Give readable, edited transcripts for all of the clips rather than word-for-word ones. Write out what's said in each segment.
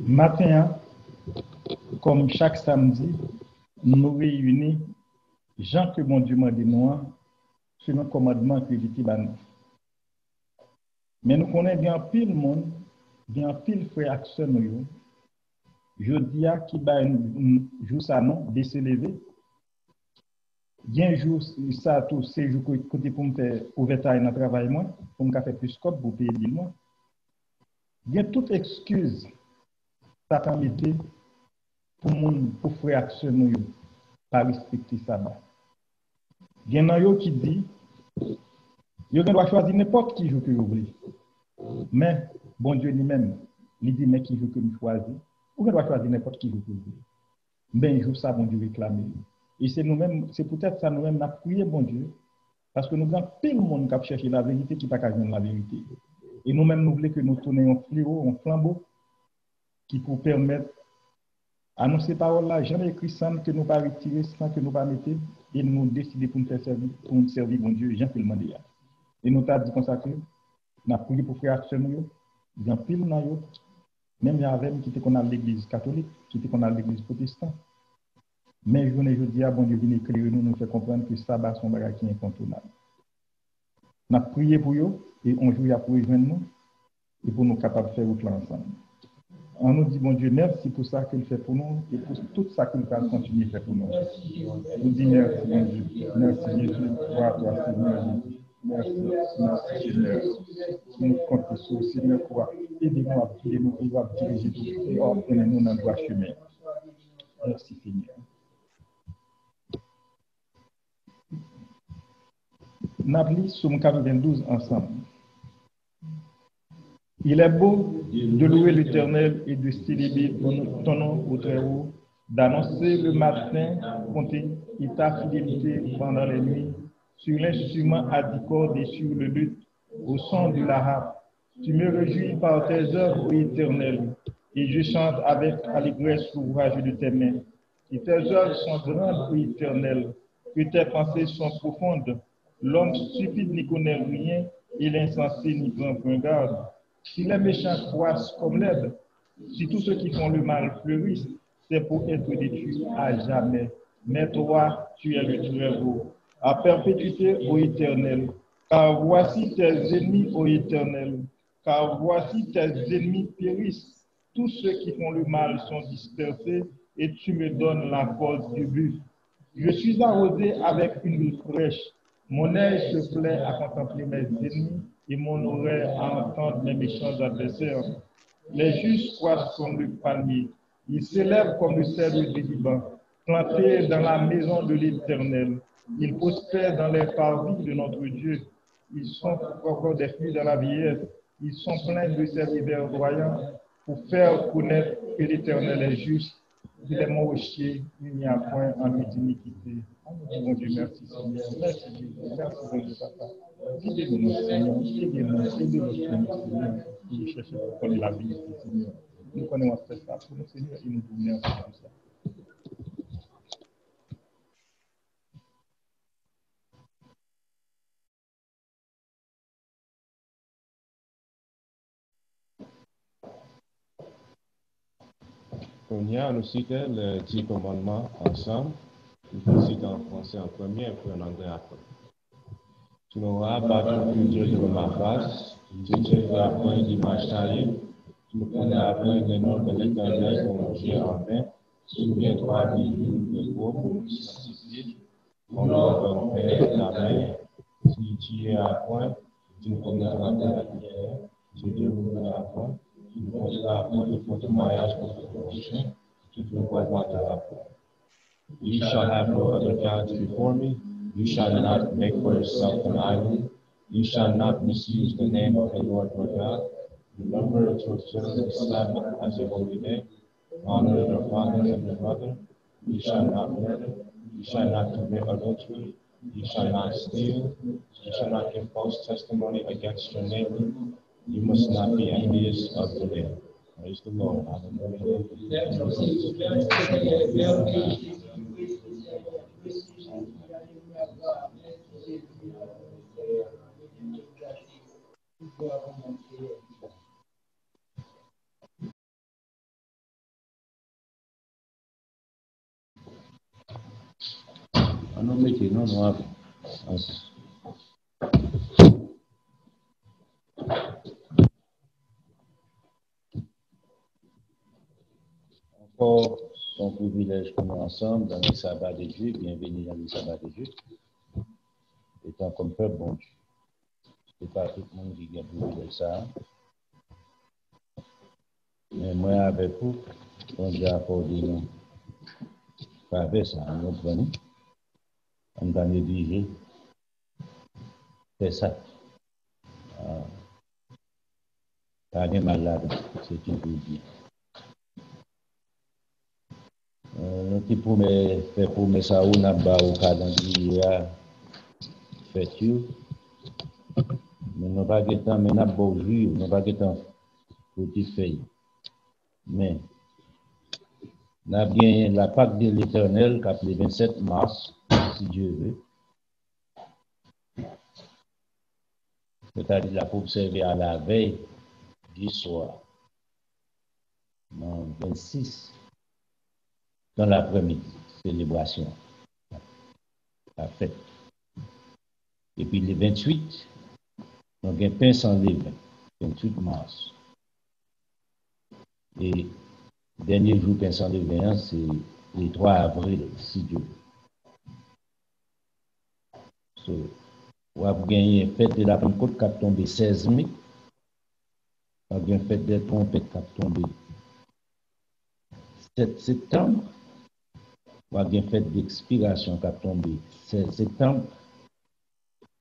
Matin, comme chaque samedi, nous réunissons Jean que mon Dieu m'a dit nous sur un commandement que j'étais ban. Mais nous connaissons bien pile monde, bien pile frère action nous. Je dis à qui ba jour ça non décélévé. Bien jour ça tout ces jours côté pour me faire ouverture dans travail moi, pour me faire plus scope pour payer moi. Bien toute excuse ça permettait pour frère action nous pas respecter ça. Il y en a qui dit vous doit choisir n'importe qui joue que vous voulez. Mais bon Dieu lui-même, il dit mais qui joue que nous choisissons. Vous doit choisir n'importe qui joue que vous voulez. Mais joue ça bon Dieu réclamer. Et c'est nous-mêmes, c'est peut-être ça nous-mêmes n'a prié bon Dieu parce que nous avons pile le monde qui cherche la vérité qui pas qu'à joindre la vérité. Et nous-mêmes nous voulons que nous tournions un fléau, un flambeau qui pour permettre annoncer ces paroles-là, jamais écrit sans que nous pas retirer, sans que nous pas mettre, et nous décider pour nous faire servir, pour nous servir, bon Dieu, Jean fait le mandat. Et nous t'avons dit comme ça que nous avons prié pour frère action, il y a pile dans eux, même il y avait qui était qu'on a l'église catholique, qui était qu'on a l'église protestante. Mais je dis à bon Dieu, vient éclairer nous, nous fait comprendre que ça va son bagage qui est incontournable. Nous avons prié pour eux, et on joue pour rejoindre nous, et pour nous capables de faire autre ensemble. On nous dit, bon Dieu, merci pour ça qu'il fait pour nous et pour tout ça qu'il va continuer à faire pour nous. Je vous dis merci, bon Dieu. Merci Jésus. Gloire à toi, Seigneur Jésus. Merci, Seigneur. Nous comptons sur le Seigneur pour aider nous à guider nous et à diriger tout et ordonner nous dans le droit chemin. Merci, Seigneur. Nous avons lu Somme 92 ensemble. Il est beau de louer l'Éternel et de célébrer ton nom au très haut, d'annoncer le matin compter et ta fidélité pendant les nuits, sur l'instrument à 10 cordes et sur le luth, au son de la harpe. Tu me réjouis par tes œuvres, ô Éternel, et je chante avec allégresse l'ouvrage de tes mains. Et tes œuvres sont grandes, ô Éternel, que tes pensées sont profondes. L'homme stupide n'y connaît rien, et l'insensé n'y prend point garde. Si les méchants croissent comme l'herbe, si tous ceux qui font le mal fleurissent, c'est pour être détruits à jamais. Mais toi, tu es le très beau, à perpétuité, ô Éternel. Car voici tes ennemis, ô Éternel. Car voici tes ennemis périssent. Tous ceux qui font le mal sont dispersés, et tu me donnes la force du but. Je suis arrosé avec une huile fraîche. Mon œil se plaît à contempler mes ennemis et mon oreille à entendre mes méchants adversaires. Les justes croissent comme le palmier. Ils s'élèvent comme le cèdre du Liban, plantés dans la maison de l'Éternel. Ils prospèrent dans les parvis de notre Dieu. Ils sont encore des fruits dans la vieillesse. Ils sont pleins de ses verdoyants pour faire connaître que l'Éternel est juste. Il est mon rocher, il n'y a point en lui d'iniquité. Mon Dieu, merci Seigneur. Merci Jésus. Merci bon Dieu, Papa. Aidez-nous, Seigneur. Aidez-nous, Seigneur. Nous cherchons pour connaître la vie, Seigneur. Nous connaissons ça pour nous, Seigneur, et nous vous remercions pour ça. On y a nous cité les 10 commandements ensemble. Nous citons en français en premier et puis en anglais après. Tu n'auras pas ton Dieu devant ma face. Tu ne te feras point d'image taillée. Tu ne prendras point le nom de l'Éternel ton Dieu en vain. Souviens-toi du jour de gros pour nous sanctifier. Honore ton père et ta mère. Si tu es à point, tu ne commettras pas la prière. Tu ne dérouleras point. Tu ne feras point de faux témoignage contre ton prochain. Tu ne boiteras point. You shall have no other gods before me. You shall not make for yourself an idol. You shall not misuse the name of the Lord your God. Remember to observe the Sabbath as a holy day. Honor your father and your mother. You shall not murder. You shall not commit adultery. You shall not steal. You shall not give false testimony against your neighbor. You must not be envious of the neighbor. Praise the Lord. Hallelujah. métier, non, non. Encore, son privilège pour nous ensemble dans le sabbat de Dieu, bienvenue dans le sabbat de Dieu, étant comme peuple bon Dieu. Ce n'est pas tout le monde qui a privilège ça. Mais moi, avec vous, on a accordé nous. Pas avec ça, on prend, on va négliger. C'est ça. Pas de malade, c'est une vie. Nous qui faire promesse ça, on a bas au calendrier, fait tout. Mais nous pas de temps, mais nous beau jour, nous pas de temps pour tout faire. Mais nous avons bien la Pâque de l'Éternel, qui est le 27 mars, si Dieu veut. C'est-à-dire pour observer à la veille du soir, non, 26, dans l'après-midi, célébration, la fête. Et puis le 28, on a un pain sans levain, 28 mars. Et le dernier jour pain sans levain, c'est le 3 avril, si Dieu veut. On a gagné une fête de la Pentecôte qui a tombé 16 mai. On a gagné une fête des trompettes qui a tombé 7 septembre. On a gagné une fête d'expiration qui a tombé 16 septembre.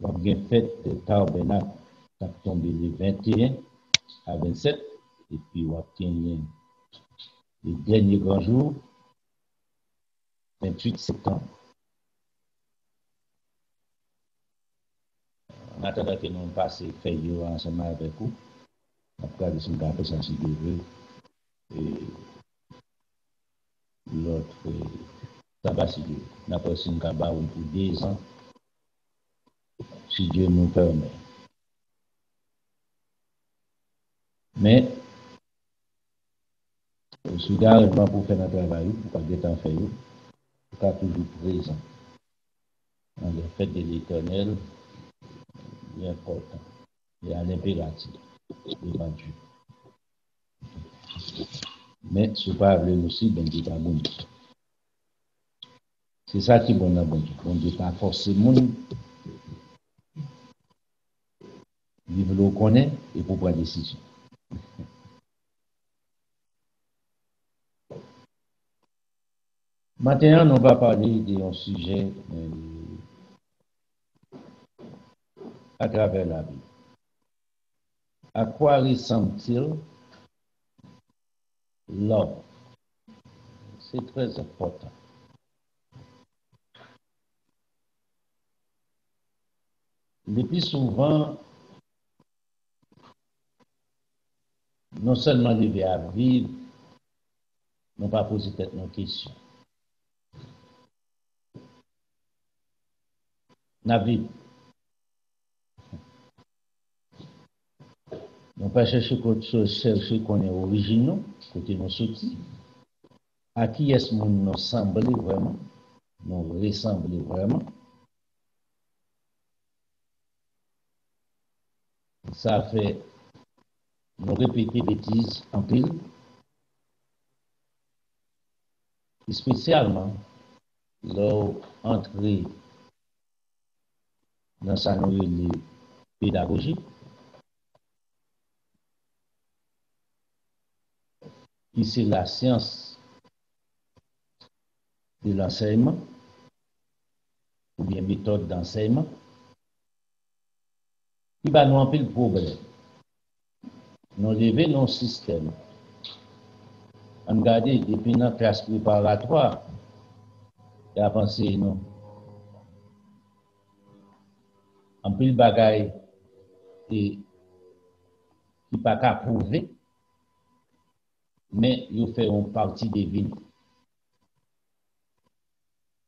On a gagné une fête de tabernacle qui a tombé le 21 à 27. Et puis on a gagné le dernier grand jour, 28 septembre. En attendant que nous passions faire ensemble avec vous, après nous avons fait ça si Dieu veut. Et l'autre, ça va si Dieu veut. Nous avons fait un cabas pour 2 ans, si Dieu nous permet. Mais, je suis carrément pour faire notre travail, pour pas être en fait, pour pas toujours présent. Dans les fêtes de l'Éternel, l'important, et à l'impératif devant Dieu. Mais ce n'est pas aussi, ben Dieu pas bon. C'est ça qui est bon à bon Dieu. Bon Dieu pas forcément vivre le connaît et pour prendre des décisions. Maintenant, on va parler d'un sujet à travers la Bible. À quoi ressemble-t-il l'homme? C'est très important. Le plus souvent, non seulement lever à vivre, non pas poser peut-être nos questions. La vie. Non pas chercher qu'on est originaux, côté nos sortis. À qui est-ce que nous semblons vraiment, nous ressemblons vraiment. Ça fait nous répéter bêtises en pile. Et spécialement, l'entrée dans sa nouvelle pédagogie, qui c'est la science de l'enseignement, ou bien méthode d'enseignement, qui va nous empêcher le problème. Nous lever nos systèmes. On regarde depuis notre classe préparatoire, et à penser non. En pile bagaille et qui pas qu'à prouver, mais ils font partie des villes.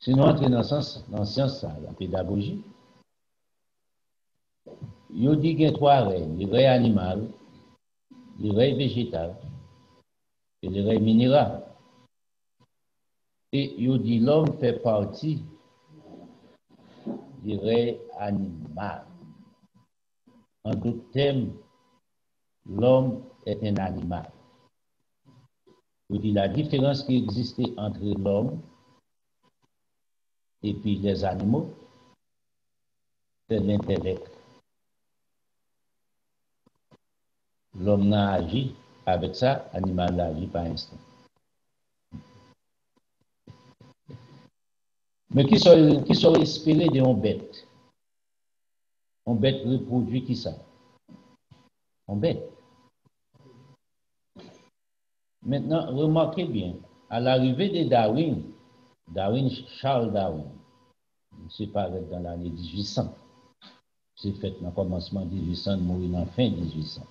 Si nous entrons dans la science, la pédagogie, ils disent qu'il y a 3 règnes, le règne animal, le règne végétal et le règne minéral. Et ils disent l'homme fait partie dirait animal. En d'autres termes, l'homme est un animal. La différence qui existait entre l'homme et puis les animaux, c'est l'intellect. L'homme n'a agi avec ça, l'animal n'a agi par instant. Mais qui sont inspirés d'une bête? On bête reproduit qui ça? On bête. Maintenant, remarquez bien, à l'arrivée de Charles Darwin, c'est paru dans l'année 1800. C'est fait dans le commencement 1800, mourir en fin 1800.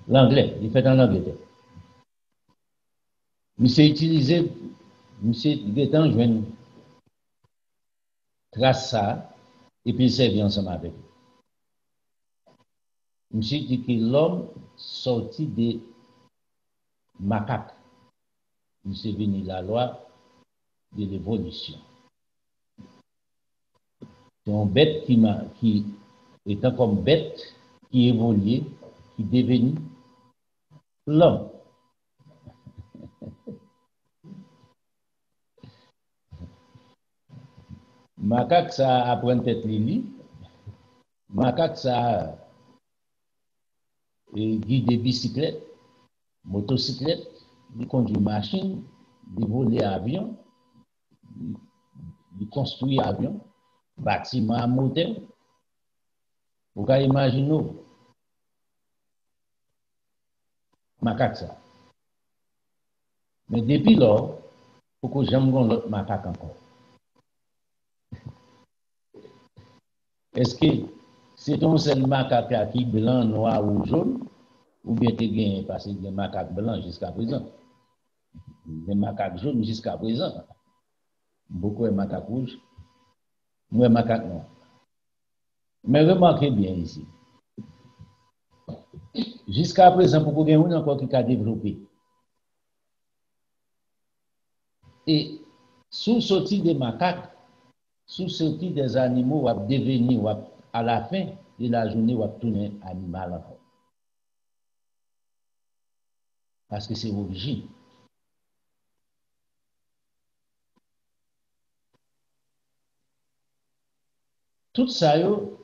L'anglais, il fait en Angleterre. Mais c'est utilisé, monsieur Guétan, je viens trace ça, et puis il servit ensemble avec lui. Monsieur dit que l'homme sorti des macaques. Monsieur venu la loi de l'évolution. C'est une bête qui étant comme bête, qui évolue, qui devient l'homme. Macaque, ça apprend tête lili. Macaque, ça guide des bicyclettes, motocyclettes, il conduit machine, il vole avion, il construit avion, bâtiment à moteur. Vous pouvez imaginer, macaque ça. Mais depuis lors, il faut que j'aime l'autre macaque encore. Est-ce que c'est un seul macaque qui est blanc, noir ou jaune, ou bien tu gagnes parce qu'il y a des macaques blancs jusqu'à présent? Des macaques jaunes jusqu'à présent. Beaucoup de macaques rouges, moins de macaques noirs. Mais remarquez bien ici. Jusqu'à présent, pour qu'il y ait encore qui a développé. Et sous sortie des macaques, sous sortie des animaux, va devenir, à la fin de la journée, va tourner animal encore. Parce que c'est l'origine. Tout ça, nous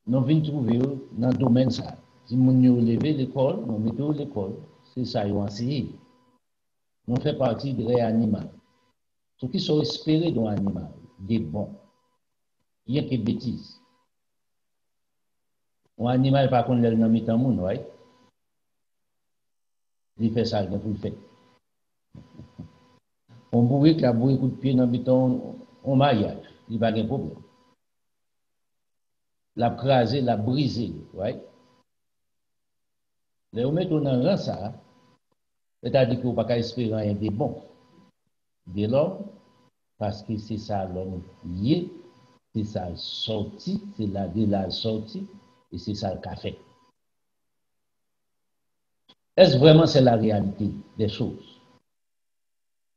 venons trouver dans le domaine ça. Si nous avons levé l'école, nous mettons l'école, c'est ça qu'ils ont enseigné. Nous faisons partie de l'animal. Ceux qui sont espérés dans l'animal, des bons. Il n'y a que des bêtises. Un animal, par contre, il n'a pas de monde, right? Il fait ça, il faut le faire. On pourrait qu'il a beaucoup de coups de pied dans le béton, en mariage, il n'y a pas de problème. La craser, la briser, right? Mais on met dans ça, c'est-à-dire qu'on ne peut pas espérer rien de bon de l'homme, parce que c'est ça l'homme lié, c'est ça sorti, c'est là de la sortie, et c'est ça le café. Est-ce vraiment c'est la réalité des choses?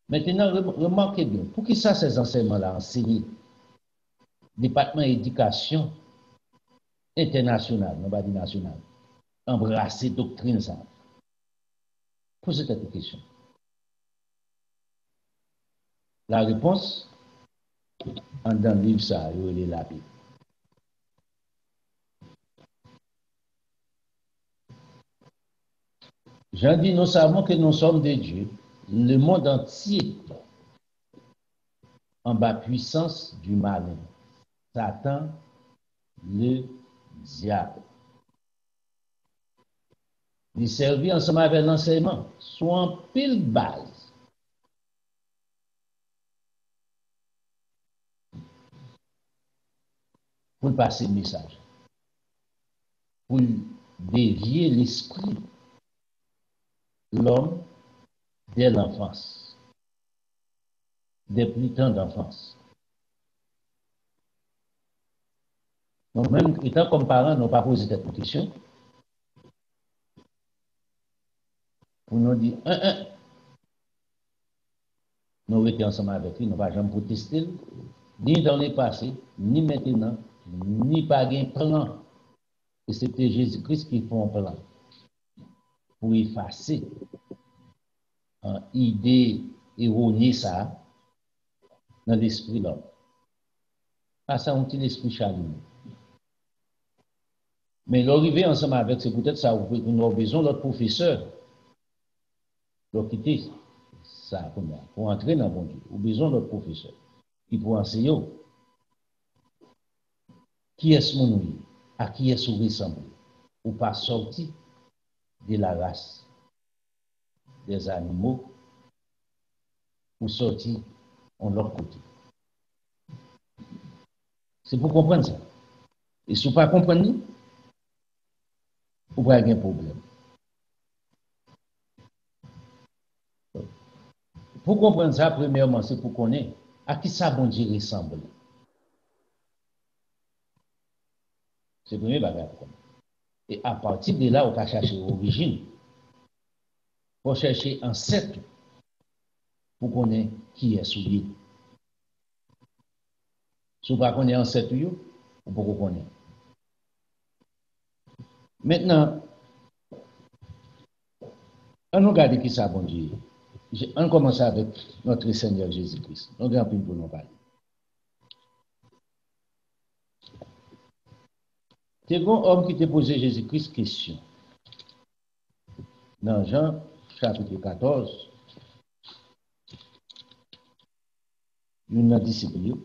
Maintenant, remarquez bien, pour qui ça ces enseignements-là enseignés? Département d'éducation internationale, non pas dit nationale, embrasser doctrine ça. Posez cette question. La réponse, dans le livre ça, il est la Bible. Jean dit, nous savons que nous sommes des dieux, le monde entier en bas puissance du malin, Satan, le diable. Il servit ensemble avec l'enseignement, soit en pile base. Pour passer le message, pour dévier l'esprit, l'homme, dès l'enfance, depuis temps d'enfance. Donc, même étant comme parents, nous pas posé cette question. Pour nous dire, nous étions ensemble avec lui, nous ne pas jamais protester, ni dans le passé, ni maintenant, ni pas un plan. Et c'était Jésus-Christ qui fait un plan pour effacer une idée erronée ça dans l'esprit de l'homme. Ah, ça, on dit l'esprit chalumeau. Mais l'arrivée ensemble avec, c'est peut-être ça, nous avons besoin de notre professeur. Donc, quitter ça pour entrer dans le bon Dieu. Nous avons besoin de notre professeur qui pour enseigner qui est-ce mon nom, à qui est-ce qu'on ressemble, ou pas sorti de la race des animaux, ou sorti en l'autre côté. C'est pour comprendre ça. Et si vous ne pas comprendre, vous avez un problème. Pour comprendre ça, premièrement, c'est pour connaître à qui ça bon Dieu ressemble. C'est le premier bagage. Et à partir de là, on va chercher l'origine. On va chercher ancêtre pour connaître qui est souillé. Si vous ne connaissez pas ancêtre, vous ne pouvez pas connaître. Maintenant, on regarde qui ça bon Dieu. On commence avec notre Seigneur Jésus-Christ. On a un peu pour nous parler. C'est un homme qui t'a posé Jésus-Christ question. Dans Jean, chapitre 14, une discipline.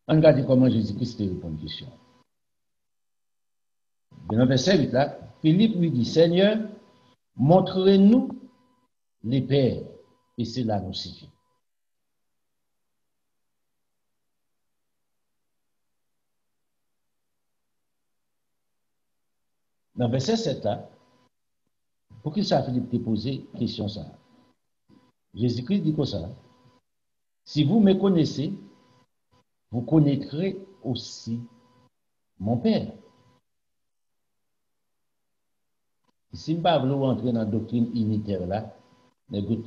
On regarde comment Jésus-Christ te répond à une question. Dans le verset 8 là, Philippe lui dit, Seigneur, montrez-nous les pères, et cela nous suffit. Dans le verset 7 là, pour qui ça Philippe te poser question ça? Jésus-Christ dit comme ça, si vous me connaissez, vous connaîtrez aussi mon Père. Si je ne veux pas entrer dans la doctrine unitaire là, vous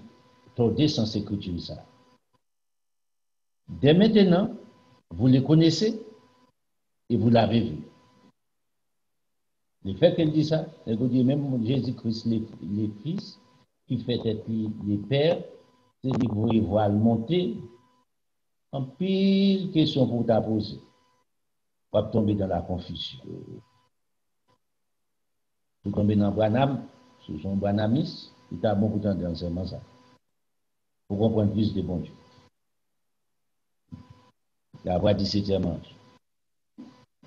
tordez sans écriture ça. Dès maintenant, vous les connaissez et vous l'avez vu. Le fait qu'elle dit ça, elle vous dit même Jésus-Christ, les fils, qui fait être les pères, c'est qu'ils vont voir monter en pile question pour t'a poser. Pas tomber dans la confusion. Vous tombez dans Branham, sous son Branhamis, il t'a bon pour t'entendre seulement ça. Pour comprendre plus de bon Dieu. La voix 17e ange.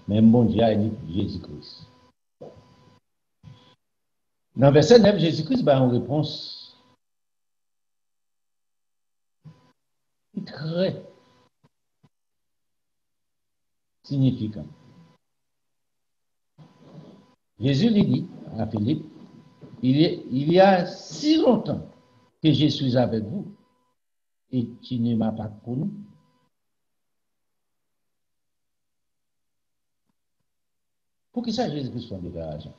Même bon Dieu a dit Jésus-Christ. Dans le verset 9, Jésus-Christ a une réponse très significante. Jésus lui dit à Philippe, il y a si longtemps que je suis avec vous et tu ne m'as pas connu. Pour qui ça Jésus-Christ soit en déclaration?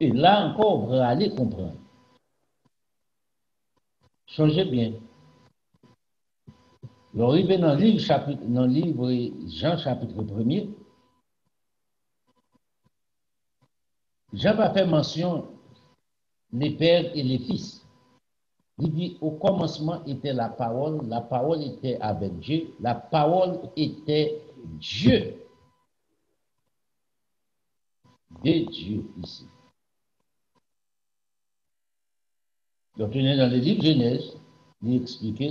Et là encore, vous allez comprendre. Changez bien. L'arrivée dans le livre Jean chapitre 1er, Jean va faire mention des pères et les fils. Il dit, au commencement était la parole était avec Dieu, la parole était Dieu. De Dieu ici. Donc, on est dans le livre Genèse, il explique,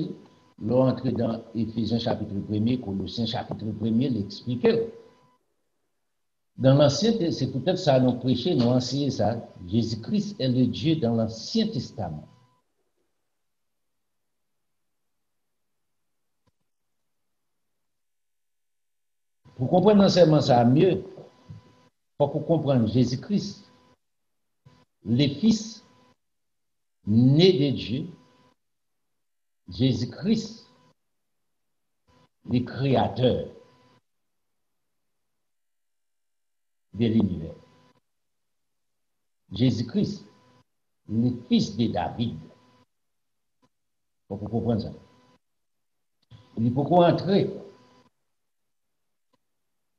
l'entrée dans Éphésiens chapitre 1er, Colossiens chapitre 1er, l'explique. Dans l'Ancien, c'est peut-être ça, nous prêchons, nous enseignons ça. Jésus-Christ est le Dieu dans l'Ancien Testament. Pour comprendre l'enseignement ça mieux, il faut comprendre Jésus-Christ, les fils nés de Dieu, Jésus-Christ, le créateur de l'univers. Jésus-Christ, le fils de David. Faut que vous compreniez ça. Il faut qu'on entre,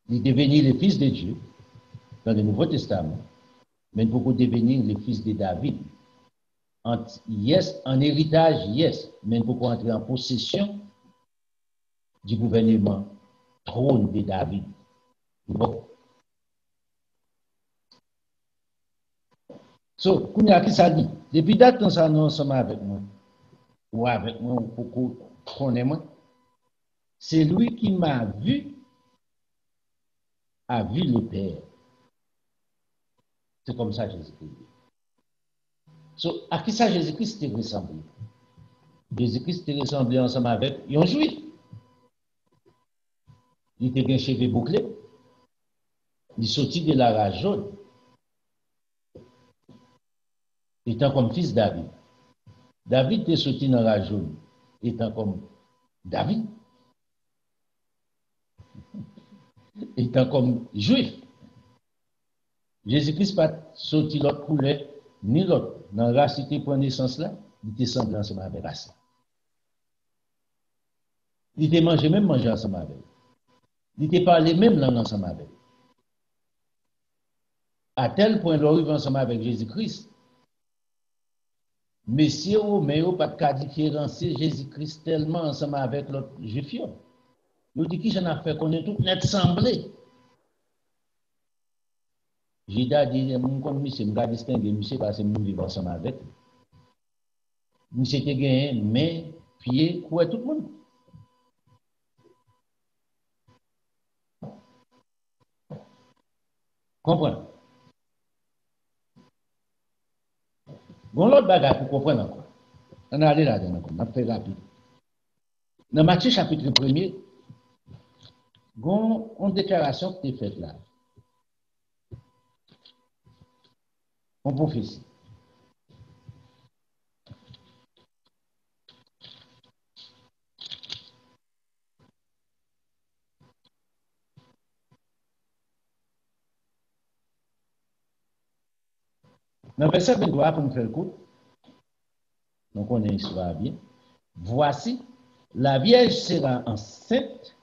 il devenir le fils de Dieu dans le Nouveau Testament, mais il faut qu'on devenir le fils de David. Yes, en héritage, yes, mais il faut qu'on entre en possession du gouvernement trône de David. Bon. So, qu'on y a qui ça dit? Depuis date, nous sommes ensemble avec moi, ou avec moi, ou pour qu'on connaisse moi. C'est lui qui m'a vu, a vu le Père. C'est comme ça Jésus-Christ. So, à qui ça Jésus-Christ était ressemblé? Jésus-Christ était ressemblé ensemble avec un juif. Il était un cheveu bouclé. Il sortit de la rage jaune. Étant comme fils David. David était sorti dans la rage jaune, étant comme David. Étant comme juif. Jésus-Christ pas sorti l'autre couleur, ni l'autre. Dans la race, il prend naissance là, il était semblé ensemble avec la race. Il était mangé ensemble avec. Il était parlé même langue ensemble avec. À tel point, il arrive ensemble avec Jésus-Christ. Messieurs Romains n'ont pas de différencier Jésus-Christ tellement ensemble avec l'autre juif. Nous dit qui j'en a fait qu'on est tout net semblé. J'ai dit, comme monsieur, je vais distinguer monsieur parce que nous vivons ensemble avec. Monsieur était gagné, main, pied, quoi, tout le monde. Comprenez? Bon, l'autre bagage pour comprendre encore. On a allé là-dedans, on a fait rapide. Dans Matthieu chapitre 1er, il y a une déclaration qui est faite là. En prophétie. Dans le verset 23, pour nous faire le coup, donc on est l'histoire bien. Voici, la Vierge sera enceinte,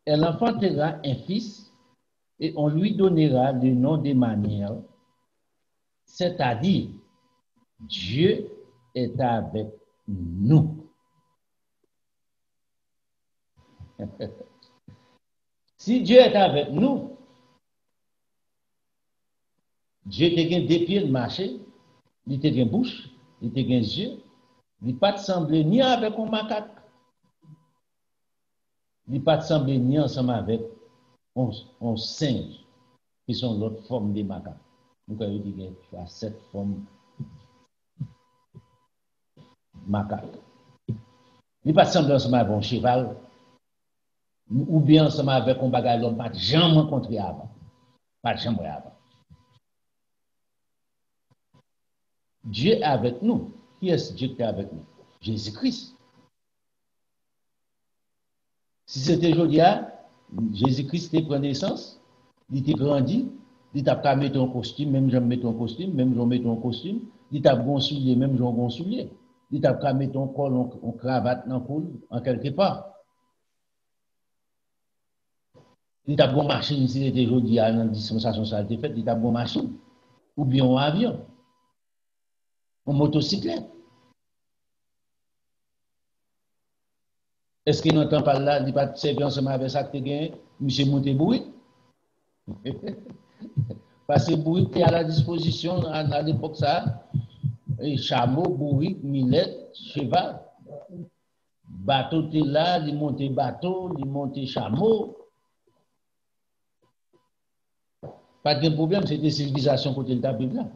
elle enfantera un fils, et on lui donnera le nom d'Emmanuel, c'est-à-dire Dieu est avec nous. Si Dieu est avec nous, Dieu te gagne des pieds de marcher, il te gagne bouche, il te gagne yeux, il ne pas te sembler ni avec un macaque, il ne pas te sembler ni ensemble avec un singe, qui sont l'autre forme des macaques. Nous avons dit qu'il y a 7 formes macaques. Il ne pas te sembler ensemble avec un cheval, ou bien ensemble avec un bagage l'homme, pas de jamais rencontré avant. Pas de jamais avant. Dieu est avec nous. Qui est-ce Dieu qui est avec nous? Jésus-Christ. Si c'était aujourd'hui, Jésus-Christ pris naissance, il était grandi, il t'a pas mis un costume, même j'aime mettre un costume, même j'en mets un costume, il t'a bon soulier, même j'en bon soulier, il t'a pas mis un col, en cravate, en col, en quelque part. Il t'a bon machine, si c'était aujourd'hui, dans la dispensation ça a été fait, il t'a bon machine, ou bien un avion, en motocyclette. Est-ce qu'il n'entend pas là, il n'a pas servi ensemble avec ça que tu gagnes, monsieur Montebourg? Parce que bourrique est à la disposition à l'époque ça, et chameau, bourrique, millette, cheval. Bateau est là, il monte bateau, il monte chameau. Pas de problème, c'est des civilisations côté de la Bible là.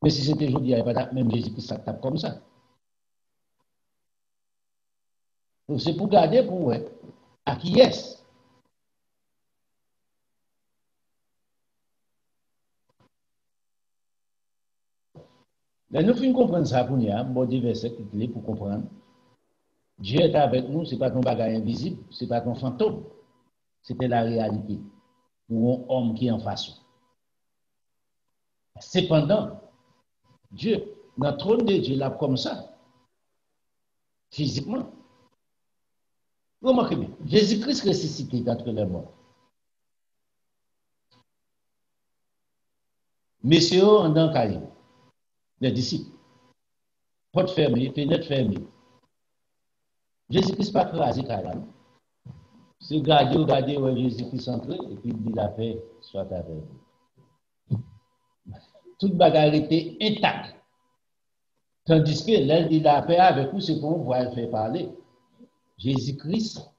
Mais si c'était aujourd'hui, il n'y avait pas même Jésus-Christ ça tape comme ça. Donc c'est pour garder pour ouais, à qui est-ce? Là, nous finissons comprendre ça pour nous, bon, des versets clés pour comprendre. Dieu est avec nous, ce n'est pas ton bagage invisible, ce n'est pas ton fantôme. C'était la réalité. Ou un homme qui est en face. Cependant, Dieu, dans le trône de Dieu, là, comme ça, physiquement. Remarquez bien, Jésus-Christ ressuscité d'entre les morts. Messieurs, en dans carré, les disciples, porte fermée, fenêtre fermée. Jésus-Christ pas crasé carré. C'est regarder où Jésus-Christ entré et puis il dit la paix soit avec vous. Toute bagarre était intacte. Tandis que là, il dit la paix avec vous, c'est qu'on voit le faire parler. Jésus-Christ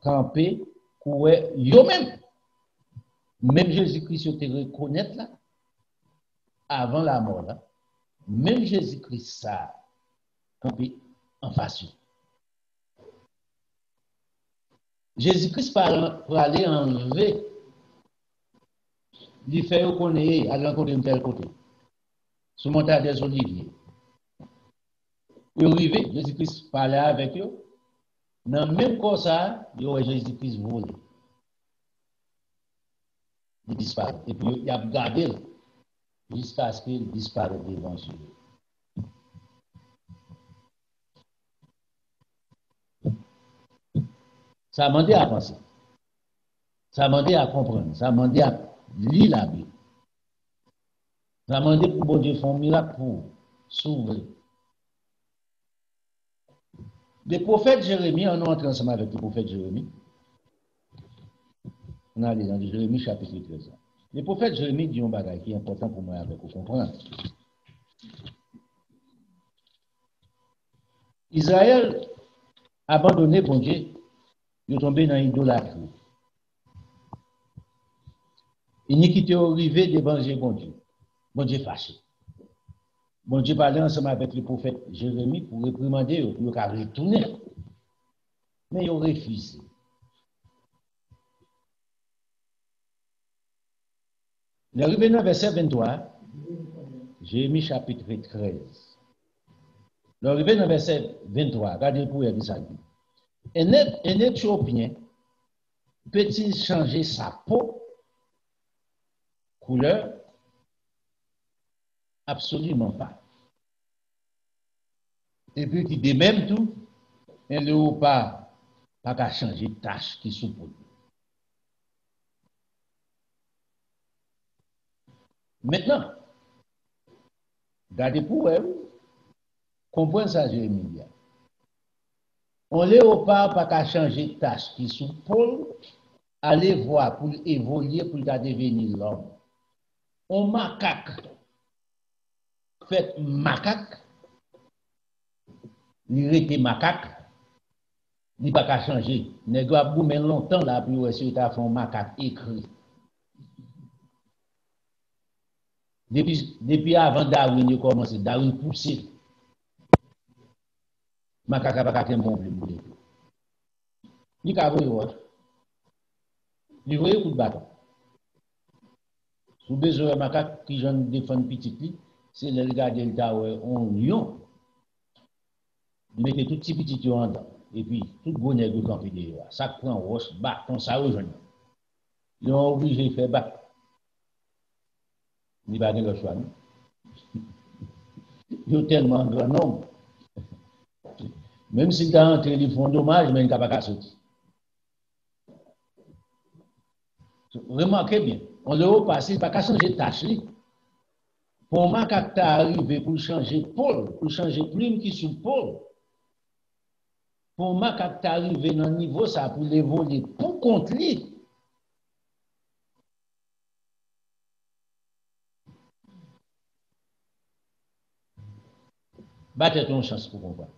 campé, courait, yo-même. Même Jésus-Christ te reconnaître là, avant la mort là. Même Jésus-Christ ça, campé en face. Jésus-Christ pour aller enlever, il fait reconnaître, à rencontrer de tel côté, sur montagne des Oliviers. Il est arrivé, Jésus-Christ parlait avec eux. Dans le même cas, ça, il y aurait Jésus-Christ volé. Il disparaît. Et puis, il a gardé jusqu'à ce qu'il disparaisse devant eux. Ça m'a demandé à penser. Ça m'a demandé à comprendre. Ça m'a demandé à lire la Bible. Ça m'a demandé pour bon Dieu faire un miracle pour s'ouvrir. Le prophète Jérémie, on entre ensemble avec le prophète Jérémie. On allait dans Jérémie chapitre 13. Le prophète Jérémie dit un bagage qui est important pour moi avec vous comprendre. Israël abandonné bon Dieu, il est tombé dans l'idolâtrie. Iniquité arrivée devant bon Dieu. Bon Dieu fâché. Bon Dieu parlait ensemble avec le prophète Jérémie pour réprimander, pour retourner. Mais ils ont refusé. Le arrivé dans verset 23, Jérémie chapitre 13. Le arrivé dans verset 23, regardez pour y ça. Un Éthiopien peut-il changer sa peau, couleur? Absolument pas. Et puis, qui dit même tout, elle n'a pas qu'à changer de tâche qui sous peau. Maintenant, regardez pour elle, comprenez ça, Jérémie. On léopard pas qu'à changer de tâche qui sous peau, aller voir pour évoluer, pour devenir l'homme. On macaque. Fait macaque, il était macaque, il n'a pas qu'à changer. Il ne doit pas mettre longtemps là pour essayer de faire un macaque écrit. Depuis avant Darwin, il a commencé, Darwin poussé. Macaque n'a pas qu'à bon problème. Il a vu, il voyait un coup de bâton. Si vous avez besoin de macaque qui j'en défend petit, c'est le regarder le tower en lion. Il mettait tout petit en dedans. Et puis, tout gros nègre quand il est là. Ça prend roche, bâton, ça rejoint. Ils ont obligé de faire battre. Il n'y a pas de choix. Il y a tellement de grand nombre. Même si tu as entré, ils font dommage, mais il n'y a pas qu'à sortir. Remarquez bien, on l'a passé, il n'y a pas qu'à changer de tâche. Pour moi, quand tu arrivé pour changer pôle, pour changer plume qui sous pôle, pour moi, quand tu arrivé dans le niveau, ça pour les voler pour contre lui. Battez ton chance pour comprendre.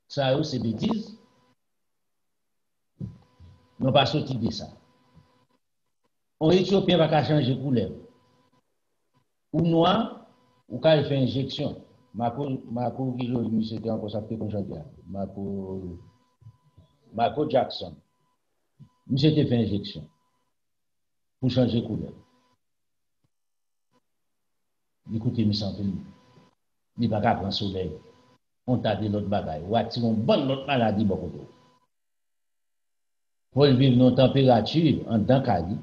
Ça, c'est bêtise. Non, pas sorti de ça. On Éthiopien va pas changer couleur. Ou noir, ou quand il fait injection. Marco qui c'était encore ça fait comme ça. Marco Jackson. Monsieur te fait injection. Pour changer couleur. Écoutez, monsieur Anthony. Il va pas prendre soleil. On t'a dit l'autre bagaille. Ou attire une bonne l'autre maladie beaucoup. Pour vivre dans température en tant qu'ali.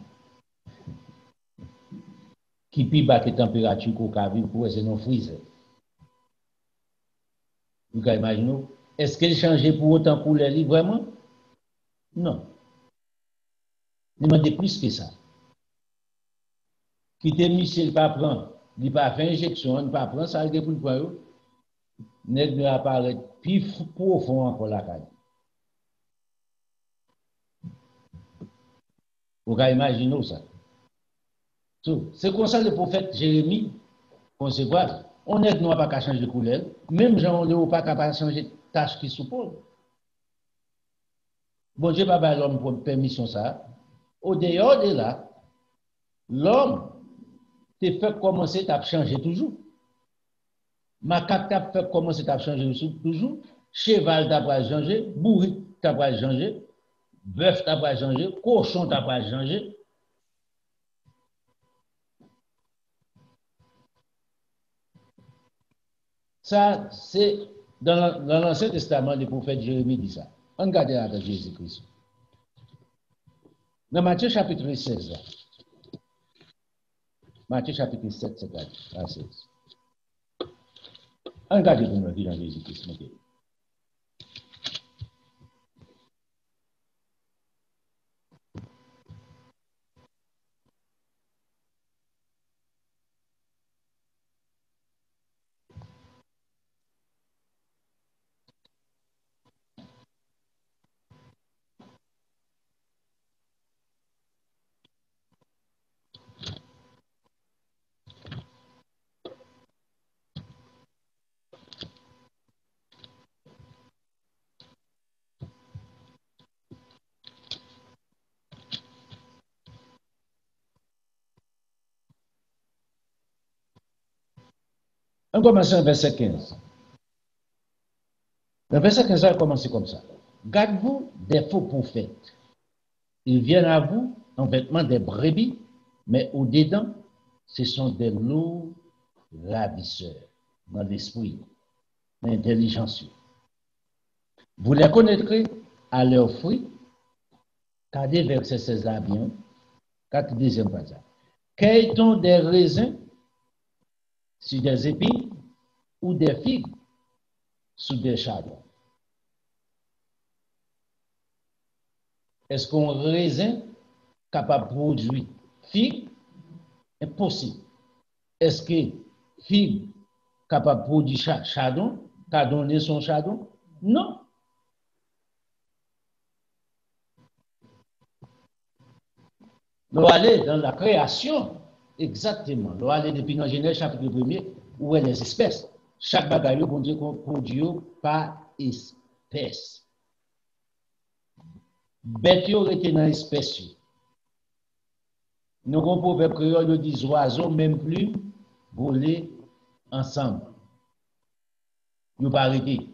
Qui pi bas que température qu'on a vu pour essayer de freezer. Vous pouvez imaginer. Est-ce qu'elle changeait pour autant pour les livres vraiment? Non. Il demandait plus que ça. Quitter Michel pas prendre, il pas fait injection, il pas prendre ça pour le prendre. Nèg ne apparaît plus profond encore la caille. Vous pouvez imaginer ça. C'est comme ça le prophète Jérémie concevoir. On n'est pas qu'à changer de couleur, même Jean on n'est pas capable de changer de tâche qui suppose. Bon Dieu pas l'homme pour permission ça. Au dehors de là, l'homme te fait commencer à changer toujours. Macaque t'a fait commencer à changer toujours. Cheval t'a pas changer, bourrique t'a pas changer, bœuf t'a pas changer, cochon t'a pas changer. Ça, c'est dans l'Ancien Testament, le prophète Jérémie dit ça. Regardez là dans Jésus-Christ. Dans Matthieu chapitre 16, Matthieu chapitre 7, c'est à 16. Regardez pour nous dans Jésus-Christ. On commence au verset 15. Le verset 15 a commencé comme ça. Gardez-vous des faux prophètes. Ils viennent à vous en vêtements des brebis, mais au-dedans, ce sont des loups ravisseurs dans l'esprit, dans l'intelligence. Vous les connaîtrez à leurs fruits. Regardez verset 16 là bien. 4e passage. Cueille-t-on des raisins sur des épines ou des figues sous des chardons? Est-ce qu'on raisin capable de produire figue? Impossible. Est-ce que figue capable de produire chardon? Qu'a donné son chardon? Non. Nous allons dans la création, exactement. Nous allons depuis dans Genèse chapitre 1er, où est les espèces. Chaque bagaille qu'on dit qu'on produit par espèce. Bête yo rete dans espèce. Nous avons proverbe créole nous dit oiseaux même plus voler ensemble. Nous pas arrêter.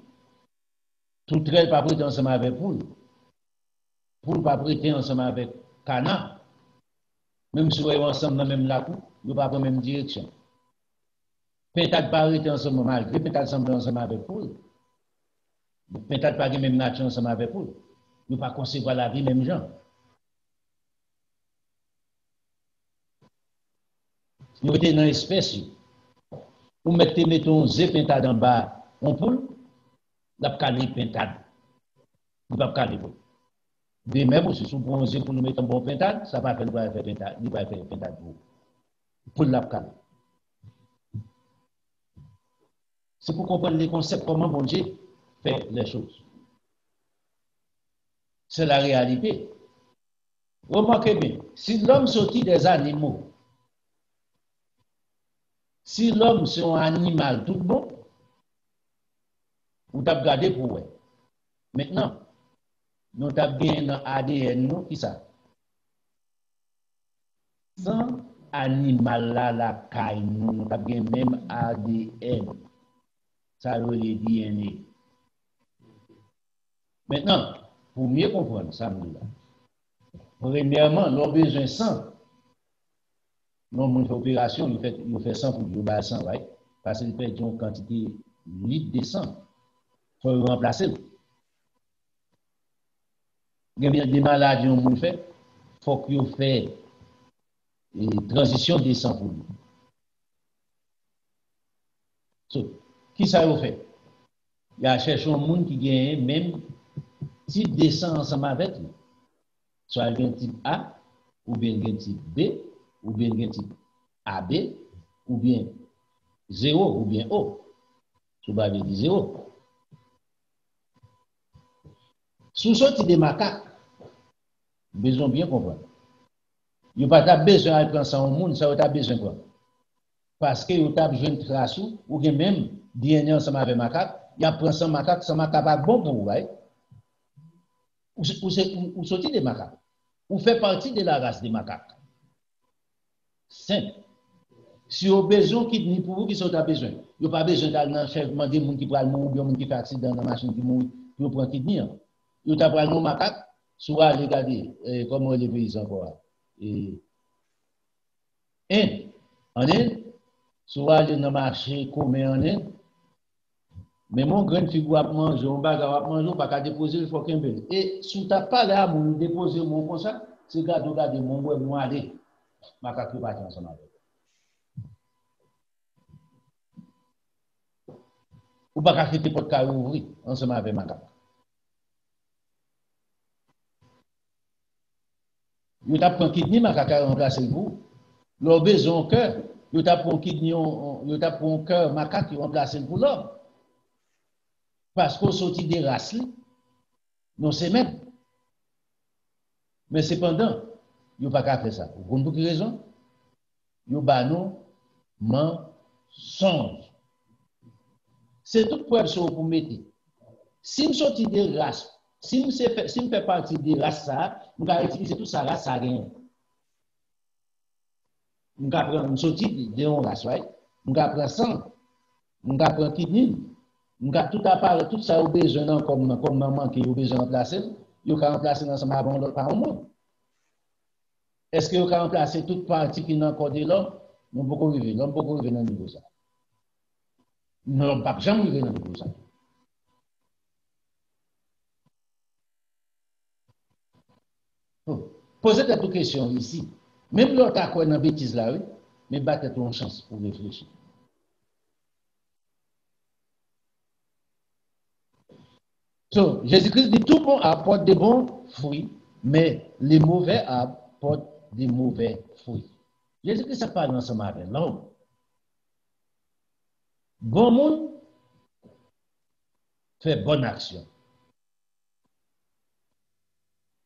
Tout trail pas prêter ensemble avec poule. Poule pas prêter ensemble avec canard. Même si on ensemble dans même la cour, nous pas dans même direction. Peut-être pas arrêter ensemble malgré peut-être ensemble avec poule. Peut-être pas même nature ensemble avec poule. Nous pas concevoir la vie même gens. Nous sommes dans l'espèce. Ou mettons zé pentade en bas, on poule, la calé pentade. Nous pas calé. De même aussi, si on prend un zé pour nous mettre un bon pentade, ça va faire pentade, il va faire pentade pour la calé. C'est pour comprendre les concepts, comment bon Dieu fait les choses. C'est la réalité. Remarquez bien, si l'homme sortit des animaux, si l'homme c'est un animal tout bon, vous t'avez gardé pour eux. Maintenant, nous avons bien dans ADN, nous, qui ça? Sans animal là, la caille, nous avons bien même ADN. Ça veut dire DNA. Maintenant, pour mieux comprendre ça, premièrement, nous avons besoin de sang. Nous avons une opération, il fait sang pour le sang, right? Parce qu'il fait une quantité litre de sang. Il faut le remplacer. Il y a des maladies qu'on fait, il faut qu'il fasse une transition de sang pour lui. So, qui ça vous fait? Il a cherché un monde qui gagne même type descend ensemble avec lui. Soit il y a un type A, ou bien il y a un type B, ou bien il y a un type AB, ou bien 0, ou bien O. Sous bas il dit 0. Sous sorti des macaques, besoin bien comprendre. Il n'y a pas besoin de prendre ça au monde, ça a besoin quoi. Parce que vous avez besoin de trace ou bien même DNA ensemble avec macaque, il y a pris ça macaque pas bon pour vous, ou sorti des macaques, ou fait partie de la race des macaques. Simple. Si vous avez besoin de pour vous qui sont à besoin, vous n'avez pas besoin d'aller dans le chef, demander gens qui prennent mourir, ou qui fait accident dans la machine qui mourir, pour prendre kidney. Vous avez pris un macaque, soit regarder comment les paysans encore. Et en Inde, soit aller dans le marché, commun en Inde, mais mon grand figure à manger, on va manger, on va pas déposer, il faut qu'un peu. Et si tu n'as pas là, on déposer mon comme ça, c'est garder mon bois, moi aller. Ma carte pas ensemble avec. Ou pas quitter pour carré ouvrir ensemble avec ma carte. Vous t'as pris kidney, ma carte remplacer vous. L'homme besoin de cœur, vous t'as pris kidney, vous t'as pris cœur, ma carte qui remplace pour l'homme. Parce qu'on sortit des races, non c'est même. Mais cependant, vous pas qu'à faire ça. Vous comprenez pour quelle raison? Vous banon mensonge. C'est toute preuve sur vous mettez. Si je sortis des races, si je fais partie des races, je vais utiliser toute sa race à rien. Je vais prendre sortir de race, je vais prendre sang, je vais prendre kidney, je vais tout appareil, tout ça au besoin comme maman qui a besoin de remplacer, je vais remplacer ensemble avec l'autre par monde. Est-ce que vous pouvez remplacer toute partie qui n'a encore de l'homme? Nous ne pouvons pas arriver. L'homme ne peut pas arriver dans le niveau ça. Nous ne pouvons jamais arriver dans le niveau ça. Posez cette question ici. Même l'autre a quoi dans la bêtise là, oui, mais battez une chance pour réfléchir. So, Jésus-Christ dit tout bon apporte des bons fruits, mais les mauvais apportent des mauvais fruits. Jésus-Christ a parlé ensemble avec l'homme. Bon monde fait bonne action.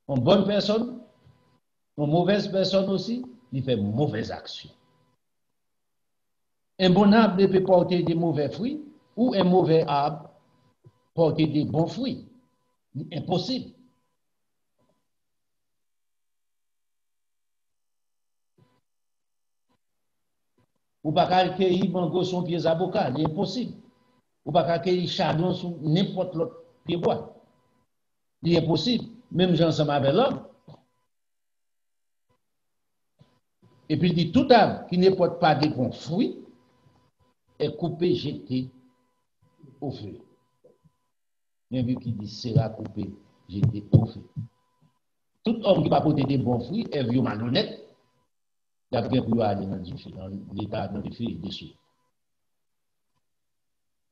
Une bonne personne, une mauvaise personne aussi, il fait mauvaise action. Un bon arbre peut porter des mauvais fruits ou un mauvais arbre porter des bons fruits. Impossible. Ou pas accueillir mango son pied avocat, c'est impossible. Ou pas accueillir chardon sur n'importe l'autre pied bois. C'est impossible. Même gens ensemble avec l'homme. Et puis il dit tout arbre qui ne porte pas de bons fruits est coupé, jeté au feu. Même vu qui dit sera coupé, jeté au feu. Tout homme qui va porter des bons fruits est vieux malhonnête. Il a bien pu aller dans l'état dans le feu et dessus.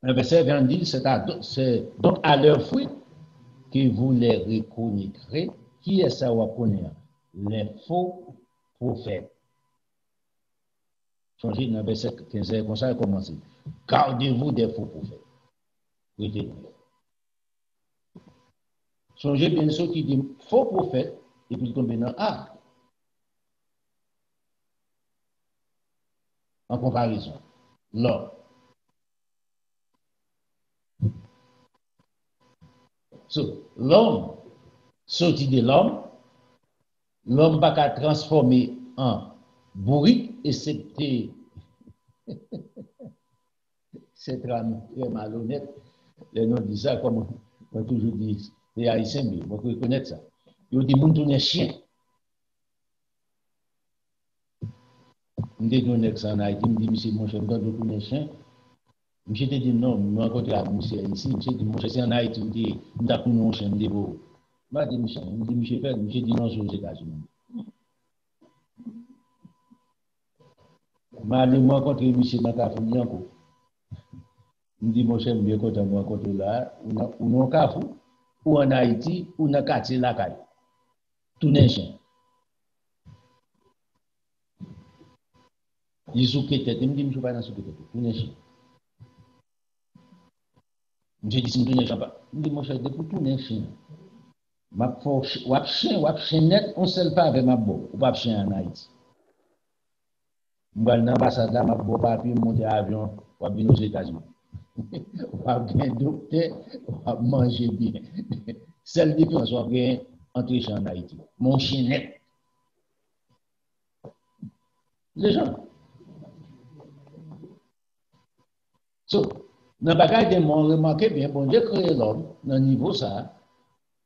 Un verset 20 dit, c'est donc à leurs fruits que vous les reconnaîtrez. Qui est ça ou connaître? Les faux prophètes. Changez dans le verset 15, comme ça, commencez. Gardez-vous des faux prophètes. Retenez. Changez bien ceux qui disent faux prophètes et puis tomber dans A. En comparaison, l'homme. L'homme, sorti de l'homme va qu'à transformer en bourrique et c'était c'est très malhonnête. Les noms disent ça comme on toujours dit, les haïtiens, mais on peut reconnaître ça. Ils disent moun tourne chien. On dit qu'on est en Haïti, on dit monsieur mon cher, on tourne chien. Monsieur te dit non, je rencontre à monsieur ici, monsieur dit mon cher, c'est en Haïti, on dit on a tourné un chien, on dit bon. Moi je dis monsieur fait, monsieur dit non, c'est aux États-Unis. Je rencontre monsieur dans ta famille encore. Je dis, mon cher, bien content de rencontrer là, ou en Kafou, ou en Haïti, ou dans le quartier la caille. Tout n'est chien. Il souke tête, il me dit, je ne suis pas dans souke tête, tout n'est chien. Je dis, si je ne suis pas, il me dit, mon cher, depuis tout n'est chien. Wap chien net, on ne sait pas avec ma beau, ou pas chien en Haïti. Je vais dans l'ambassade là, ma beau papier, monter à l'avion, ou venir aux États-Unis. On va bien docteur, on va manger bien. Seule différence, on va bien entrer chez en Haïti. Mon chien net. Les gens. So, dans le bagage de mon, remarquez bien, bon Dieu créé l'homme, dans le niveau ça,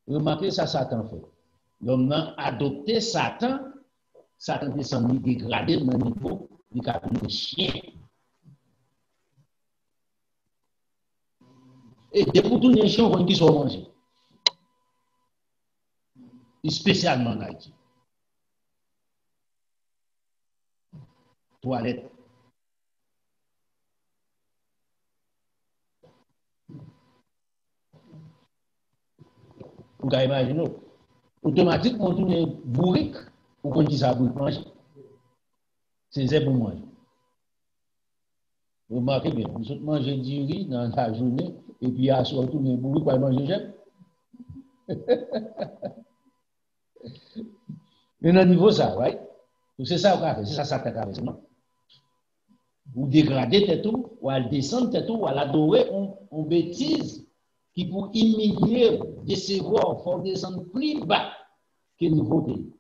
remarquez ça, Satan fait. L'homme a adopté Satan, Satan descend dégradé dans le niveau du capitaine chien. Et depuis tout les chiens qui sont mangés. Spécialement en Haïti. Toilette. Vous pouvez imaginer, automatiquement, on tourne bourrique pour qu'on dise ça pour manger. C'est pour manger. Vous remarquez bien, vous autres mangez du riz dans la journée, et puis à soir, tout le bourrique pour manger j'aime. Mais dans le niveau ça, right? C'est ça qu'on a fait, c'est ça que ça fait, non? Ou dégrader tout, ou à descendre tout, ou à l'adorer, on bêtise qui pour humilier, décevoir, faut descendre plus bas que le niveau de.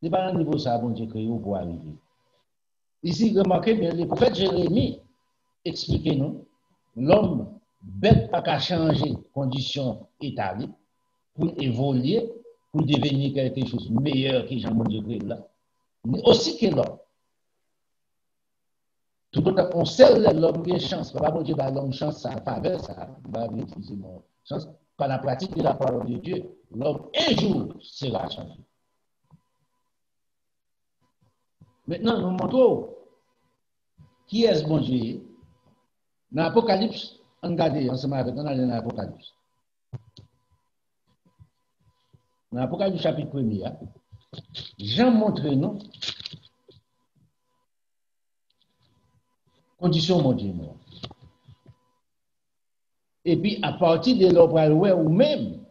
C'est pas le niveau ça, bon Dieu, créé pour arriver. Ici, remarquez bien, le prophète Jérémie explique nous, l'homme bête pas qu'à changer conditions établies pour évoluer, pour devenir quelque chose de meilleur que Jean Dieu créé là, mais aussi que l'homme. Tout le temps, on sait l'homme qui a chance. Pas bon Dieu va l'homme chance, ça faveur, ça va utiliser mon chance. Par la pratique de la parole de Dieu, l'homme un jour sera changé. Maintenant, nous montrons qui est ce bon Dieu. Dans l'Apocalypse, on regarde ensemble avec nous, on dans l'Apocalypse. Dans l'Apocalypse chapitre 1er, Jean montre nous condition mon Dieu. Et puis, à partir de l'opéra ou même,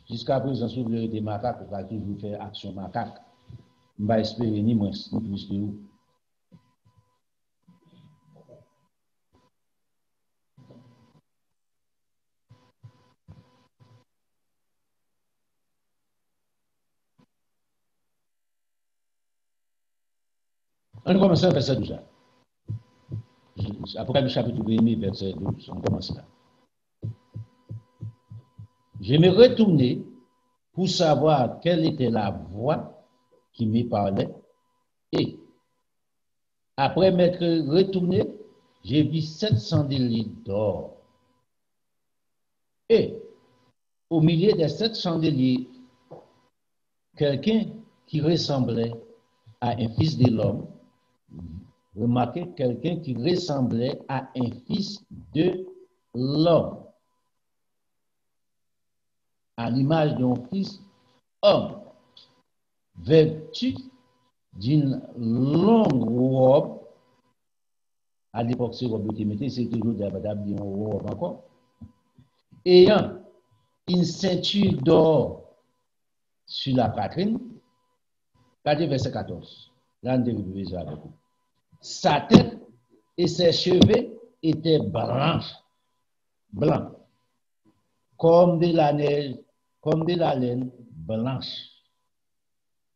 jusqu'à présent, si vous avez des macaques, vous allez toujours faire action macaque. On va espérer ni moins, ni plus que vous. On commence à verset 12. Apocalypse chapitre 1, verset 12. On commence là. Je me retournai pour savoir quelle était la voix qui me parlait. Et après m'être retourné, j'ai vu 7 chandeliers d'or. Et au milieu des 7 chandeliers, quelqu'un qui ressemblait à un fils de l'homme. Remarquez quelqu'un qui ressemblait à un fils de l'homme, à l'image d'un fils homme, vêtu d'une longue robe. À l'époque, c'est robe de métier, c'est toujours d'abord une robe encore. Ayant une ceinture d'or sur la poitrine. Regardez verset 14. Là, on dérive avec vous. Sa tête et ses cheveux étaient blancs, comme de la neige, comme de la laine blanche.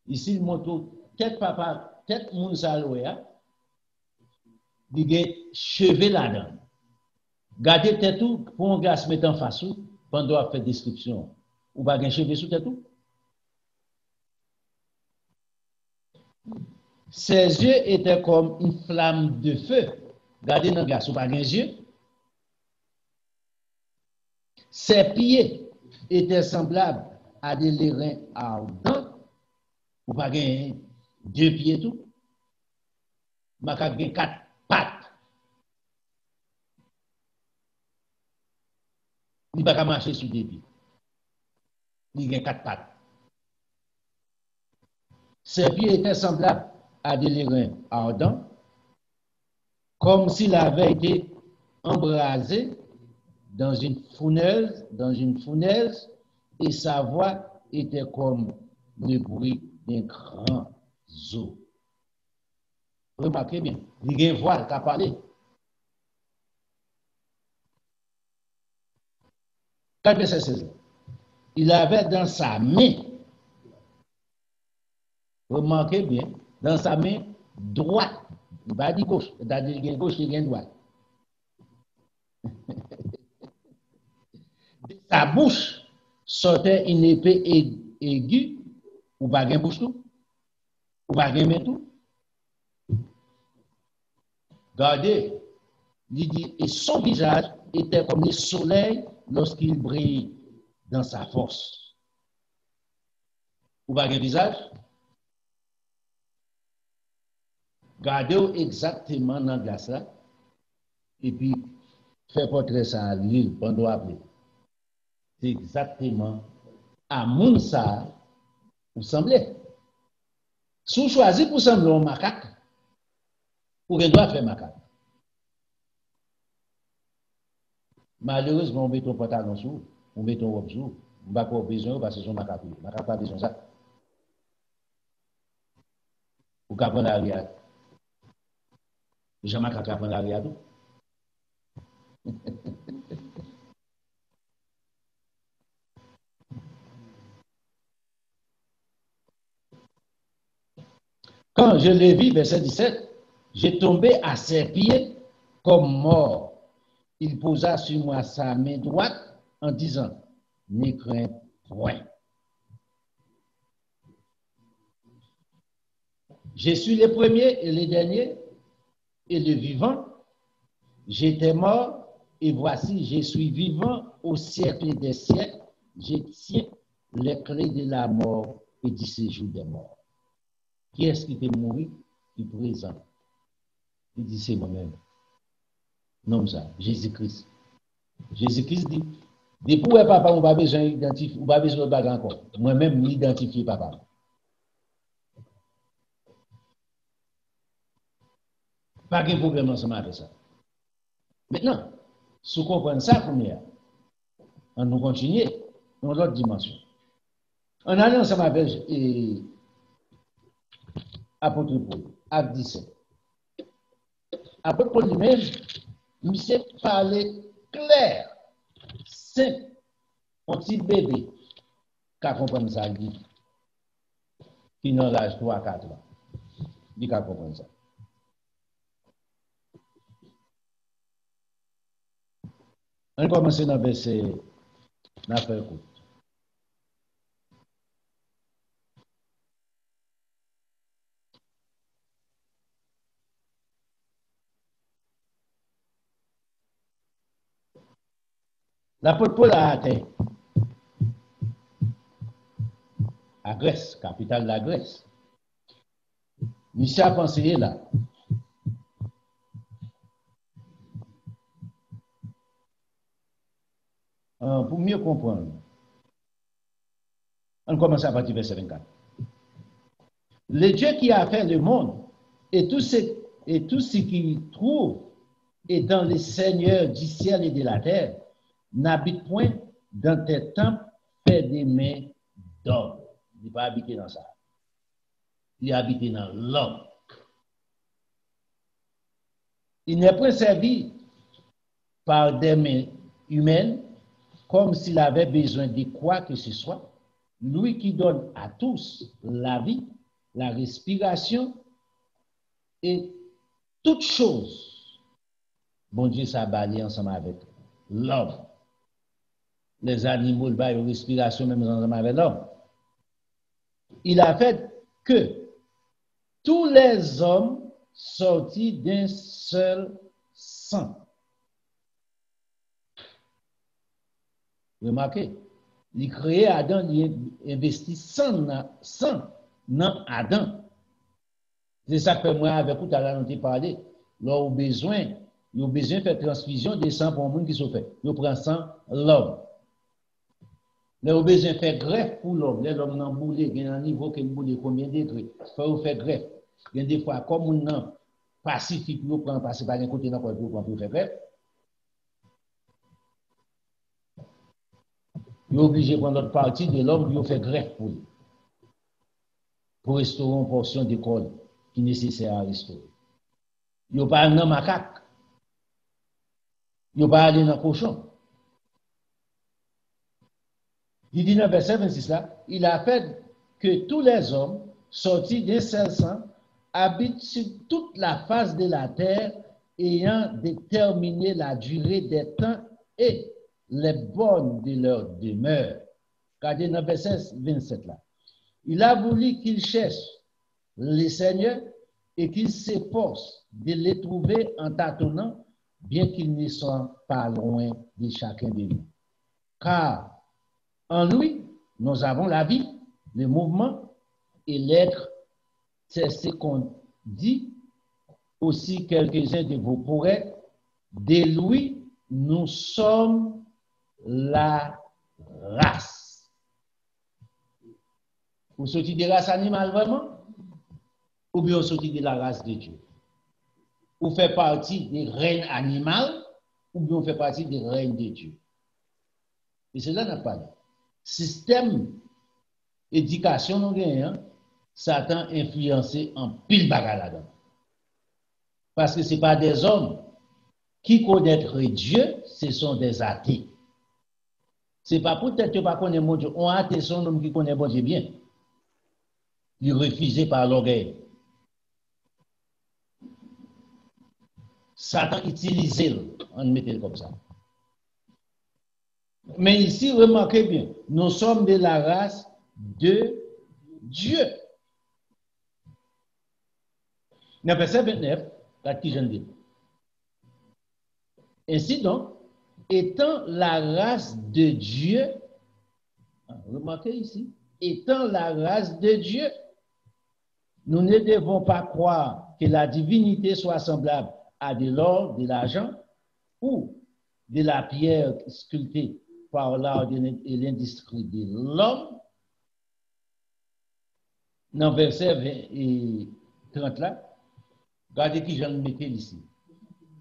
Ici, il montre tête papa, tête mounsalouya, il y a cheveux là-dedans. Gardez tête tout pour un gars se mettre en face pendant qu'on fait description. Ou pas un cheveux sous tête tout. Ses yeux étaient comme une flamme de feu. Regardez dans le gars, pas les yeux. Ses pieds étaient semblables à des lérins ardents. Ou pas 2 pieds tout. Macaque 4. Il ne va pas marcher sur des pieds. Il a 4 pattes. Ses pieds étaient semblables à des lérins ardents, comme s'il avait été embrasé dans une fournaise, et sa voix était comme le bruit d'un grand eau. Remarquez bien, il y a une voix qui a parlé. Il avait dans sa main, remarquez bien, dans sa main droite, il va dire gauche, c'est-à-dire qu'il y a gauche et il y a droite. De sa bouche sortait une épée aiguë, ou pas de bouche tout, ou pas de main tout. Regardez, il dit, et son visage était comme le soleil lorsqu'il brille dans sa force. Ou pas de visage? Regardez exactement dans le glace là, et puis fait portrait ça à l'île pendant après. C'est exactement à Mounsa vous semblez. Si vous choisissez pour sembler un macaque, vous doit faire macaque. Malheureusement, on met ton pantalon sous, on met ton robe sous, on va pas besoin parce que c'est un macaque. Macaque pas besoin de ça. Vous pouvez prendre l'arrière. Les gens macaque prendre l'arrière tout. Quand je l'ai vu, verset 17, j'ai tombé à ses pieds comme mort. Il posa sur moi sa main droite en disant, ne crains point. Je suis le premier et le dernier et le vivant. J'étais mort et voici, je suis vivant au siècle des siècles. Je tiens les clés de la mort et du séjour des morts. Qui est-ce qui est mort? Qui est présent? Il dit, c'est moi-même. Non, ça, Jésus-Christ. Jésus-Christ dit, depuis où papa, on va besoin d'identifier, on va besoin de bagarre encore. Moi-même, m'identifier papa. Pas de problème ensemble avec ça. Maintenant, si vous comprenez ça, première, on nous continue dans l'autre dimension. On allait ensemble avec apôtre Paul, acte 17. Apôtre Paul lui-même, il s'est parlé clair, simple, un petit bébé, qui a compris ça, qui n'a l'âge 3-4 ans. Il a compris ça. On commence dans le verset, on a fait écoute. L'apôtre Paul a atteint à Grèce, capitale de la Grèce. Monsieur a pensé là. Pour mieux comprendre, on commence à partir du verset 24. Le Dieu qui a fait le monde et tout ce qui trouve est dans le Seigneur du ciel et de la terre, n'habite point dans tes temples faits des mains d'homme. Il n'est pas habité dans ça. Il est habité dans l'homme. Il n'est point servi par des mains humaines comme s'il avait besoin de quoi que ce soit. Lui qui donne à tous la vie, la respiration et toutes choses. Bon Dieu s'est balayé ensemble avec l'homme. Les animaux, ils ont une respiration même ensemble avec l'homme. Il a fait que tous les hommes sortis d'un seul sang. Remarquez, il crée Adam, il investit 100 dans Adam. C'est ça que moi, avec vous, tout à l'heure, on t'a parlé. Là, au besoin Ils ont besoin de faire transfusion des sang pour un monde qui se fait. Ils prennent sang l'homme. Ils ont besoin de faire greffe pour l'homme. L'homme n'a boulé, il y a un niveau qui boulé combien de degrés. Il faut faire greffe. Il y a des fois, comme on n'a pacifique, nous prend passer par un côté dans le corps pour faire greffe. Ils sont obligés de prendre l'autre partie de l'homme pour faire greffe pour lui. Pour restaurer une portion de corps qui est nécessaire à restaurer. Ils n'ont pas un macaque. Ils n'ont pas allé dans le cochon. Il dit dans le verset 26 là, il a fait que tous les hommes sortis d'un seul sang habitent sur toute la face de la terre, ayant déterminé la durée des temps et les bornes de leur demeure. Regardez dans le verset 27 là. Il a voulu qu'ils cherchent les seigneurs et qu'ils s'efforcent de les trouver en tâtonnant, bien qu'ils ne soient pas loin de chacun de nous. Car en lui, nous avons la vie, le mouvement et l'être. C'est ce qu'on dit aussi quelques-uns de vous pourraient. De lui, nous sommes la race. Vous sortez de la race animale vraiment? Ou bien vous sortez de la race de Dieu? Vous faites partie des règnes animales ou bien vous faites partie des règnes de Dieu? Et c'est là qu'on a parlé. Système éducation, nous gagnons, Satan influencé en pile bagarre là-dedans. Parce que ce n'est pas des hommes qui connaissent Dieu, ce sont des athées. Ce n'est pas peut-être que pas connaître mon Dieu. On a athée son homme qui connaît mon Dieu bien. Il est refusé par l'orgueil. Satan utilise, on mettait comme ça. Mais ici, remarquez bien, nous sommes de la race de Dieu. Dans le verset 29, la qui j'en dis. Ainsi donc, étant la race de Dieu, remarquez ici, étant la race de Dieu, nous ne devons pas croire que la divinité soit semblable à de l'or, de l'argent ou de la pierre sculptée par l'art et l'industrie de l'homme. Dans le verset 20 et 30 là, regardez qui j'en mettais ici.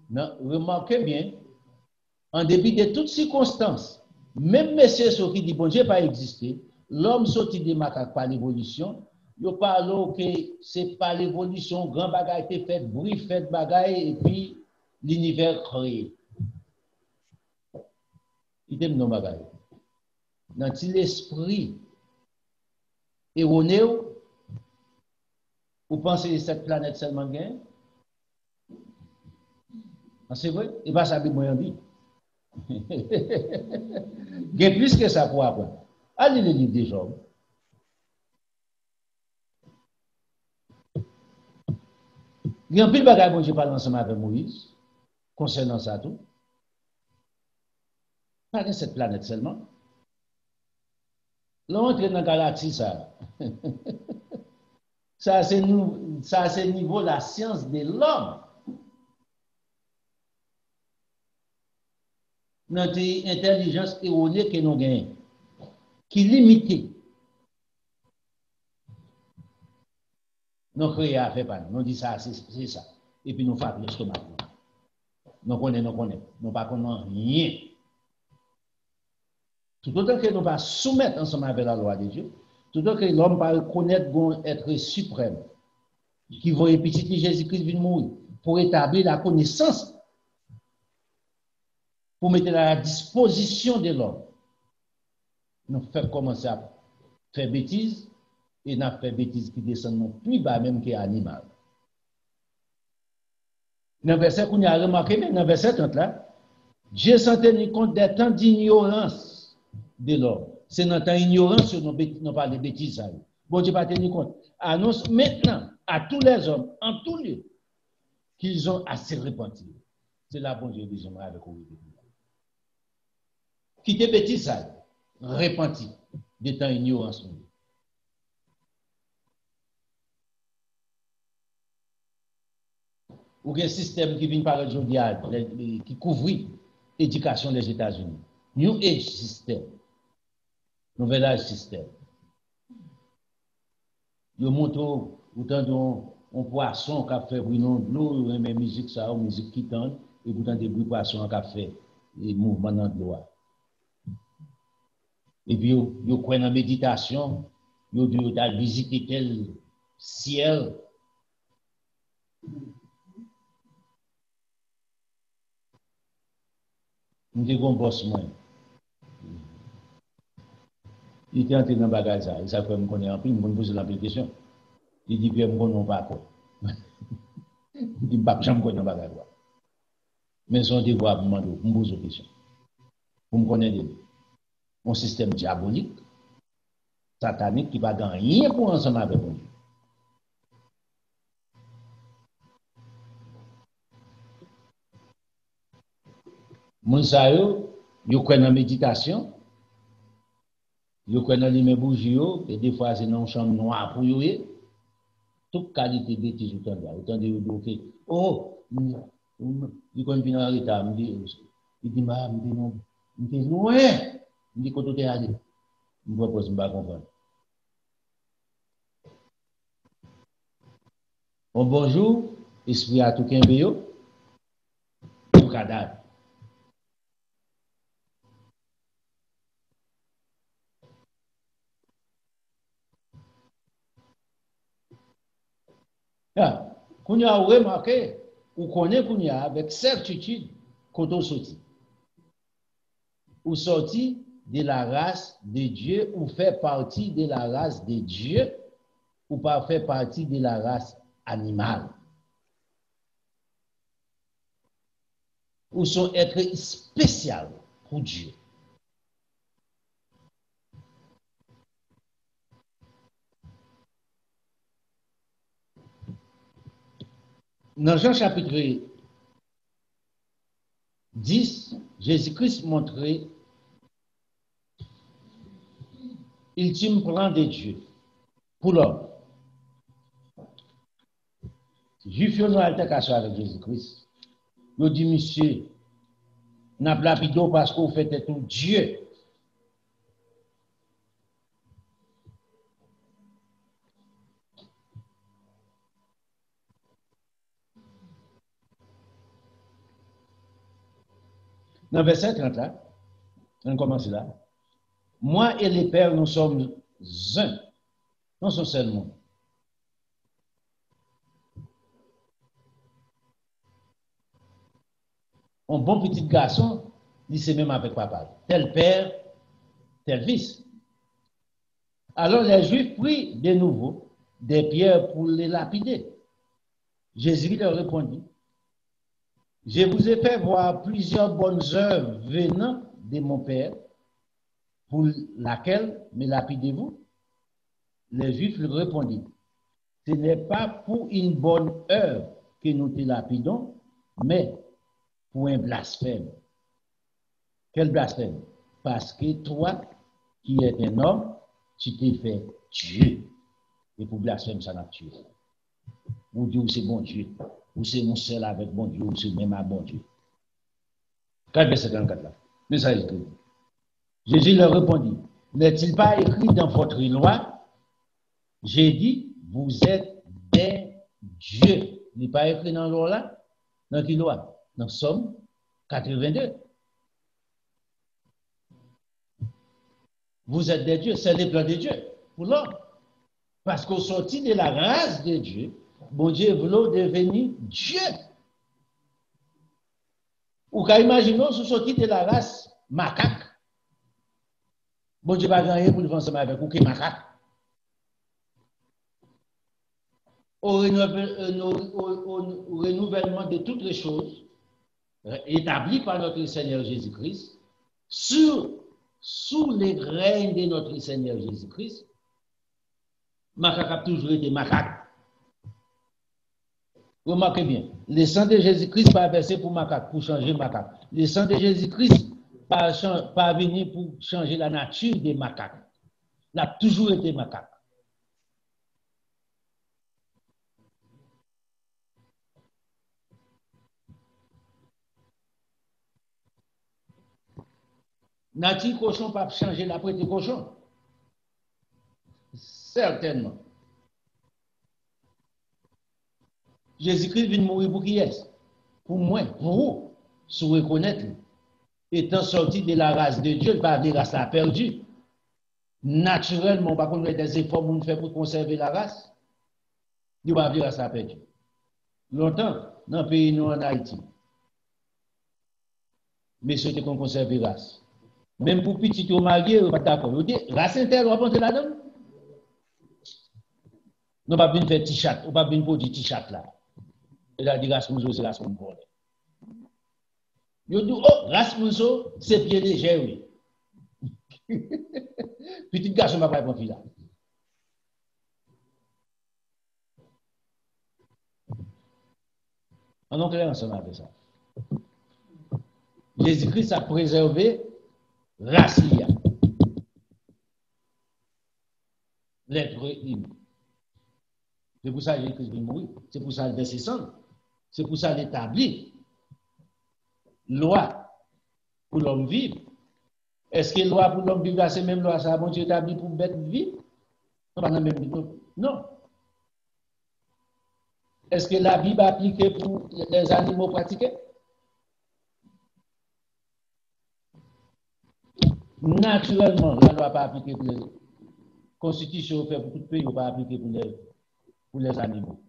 Non, remarquez bien, en dépit de toutes circonstances, même messieurs ceux qui disent bon Dieu pas existé, l'homme sorti des macaques par l'évolution, il parle que c'est par l'évolution, grand bagaille été fait, bruit fait bagaille, et puis l'univers créé. Il aime nos bagailles. Dans l'esprit erroné, vous pensez que cette planète seulement gagne? C'est vrai? Et pas ça que moi dit. Il y a plus que ça pour apprendre. Allez les livres des Job. Il y a un peu de bagages que je parle ensemble avec Moïse, concernant ça tout. Pas de cette planète seulement. Là, on entre dans la galaxie, ça. Ça, c'est le niveau de la science de l'homme. Notre intelligence erronée que nous gagnons, qui limite. Nous créons à faire pas. Nous disons ça, c'est ça. Et puis nous faisons le stomac. Nous connaissons. Nous pas connaissons rien. Tout autant que nous ne pas soumettre ensemble avec la loi de Dieu, tout autant que l'homme va reconnaître qu'on être suprême, qui va petit Jésus-Christ vient mourir pour établir la connaissance, pour mettre à la disposition de l'homme. Nous faisons commencer à faire bêtises et nous fait bêtises qui descendent plus bas même que l'animal. Dans le verset qu'on a remarqué, mais dans le verset 30 là, Dieu s'en tenait compte des temps d'ignorance de l'homme. C'est dans temps d'ignorance que nous parlons de bêtises. Bon Dieu pas tenu compte. Annonce maintenant à tous les hommes, en tout lieu, qu'ils ont assez répandu. C'est là bon Dieu dit, j'aimerais avec vous. Quittez bêtises, répenti des temps d'ignorance. ou un système qui vient par aujourd'hui, qui couvre l'éducation des États-Unis. New Age system, Nouvel Âge système. Ils montrent autant un poisson qui a fait brûler de l'eau, mais musique ça, musique qui tente, et pourtant des bruits poissons qui a fait des mouvements dans l'eau. Et puis, ils croient dans la méditation, ils ont visité tel ciel. Nous avons un boss, moi. Il était entré dans le bagage, il savait que je connais un peu, il me pose la question. Il dit, Pierre, je ne connais pas quoi. Il dit, je ne connais pas le bagage. Mais son devoir, je me pose la question. Vous me connaissez un système diabolique, satanique, qui ne va pas rien pour ensemble avec vous. Moun sa yo croient dans la méditation, yo croient dans les bougies, et des fois c'est dans une chambre noire pour yo. Toute qualité de bêtise autant de bloquer. Oh, il connaît bien en l'état, il dit, ma, non, il dit, loin, il dit, quand tu es allé, je propose, je ne pas comprendre. Bonjour, esprit à tout qu'un tout cadavre. Qu'on y a remarqué, ou connaît qu'on y a avec certitude, quand on sortit. Ou sorti de la race de Dieu, ou fait partie de la race de Dieu, ou pas fait partie de la race animale. Ou sont êtres spécial pour Dieu. Dans Jean chapitre 10, Jésus-Christ montrait l'ultime plan de Dieu pour l'homme. Juif yon nou altercation avec Jésus-Christ. Yo dit, monsieur, n'a pas lapido parce qu'on fait tout Dieu. Dans verset 30 là, on commence là. Moi et les pères, nous sommes un. Nous sommes seulement. Un bon petit garçon, il sait même avec papa. Tel père, tel fils. Alors les Juifs prient de nouveau des pierres pour les lapider. Jésus leur répondit, je vous ai fait voir plusieurs bonnes œuvres venant de mon Père, pour laquelle me lapidez-vous? Les Juifs lui répondirent, ce n'est pas pour une bonne œuvre que nous te lapidons, mais pour un blasphème. Quel blasphème? Parce que toi, qui es un homme, tu t'es fait Dieu. Et pour blasphème, ça n'a tué. Ou Dieu, c'est bon Dieu. Ou c'est mon seul avec bon Dieu, ou c'est même à bon Dieu. 4 verset 34 là. Message écrit. Jésus leur répondit, n'est-il pas écrit dans votre loi? J'ai dit, vous êtes des dieux. Il n'est pas écrit dans la loi là? Dans quelle loi? Dans Somme 82. Vous êtes des dieux, c'est le plan de Dieu pour l'homme. Parce qu'au sorti de la race de Dieu, bon Dieu voulait devenir Dieu. Ou qu'à imaginer, sous sorti de la race macaque, bon Dieu va gagner pour le faire ensemble avec vous, qui macaque. Au renouvellement de toutes les choses, établies par notre Seigneur Jésus-Christ, sous les règnes de notre Seigneur Jésus-Christ, macaque a toujours été macaque. Remarquez bien, le sang de Jésus-Christ pas versé pour macaque, pour changer macaque. Le sang de Jésus-Christ pas venu pour changer la nature des macaques. Il a toujours été macaque. Nati cochon pas changer la prête cochon. Certainement. Jésus-Christ vient mourir pour qui est? Pour moi, pour vous, si vous reconnaissez. Étant sorti de la race de Dieu, pas de race la perdue. Naturellement, par contre, des efforts qu'on fait pour conserver la race, il va vivre race la perdue. Longtemps, dans le pays, nous en Haïti, mais ceux qu'on conserve la race. Même pour petit ou marié, on va d'accord. Vous dites, race interne, on va prendre là-dedans. Nous pas bien faire t-shirt, on pas bien pour du t-shirt là. Et là, dit race Mousso, c'est race Mousso. Yo dit, oh, race Mousso, c'est pied léger, oui. Petit garçon va pas prendre là. On est clair ensemble avec ça. Jésus-Christ a préservé race liée. L'être humain. C'est pour ça que Jésus-Christ vient mourir. C'est pour ça qu'il descend. C'est pour ça qu'il établit loi pour l'homme vivre. Est-ce que loi pour l'homme vivre, c'est même loi, ça a bon Dieu établi pour bête vivre? Non. Est-ce que la Bible appliquée pour les animaux pratiqués? Naturellement, la loi pas appliquée pour les constitutions fait pour tout pays, pas appliquée pour les animaux.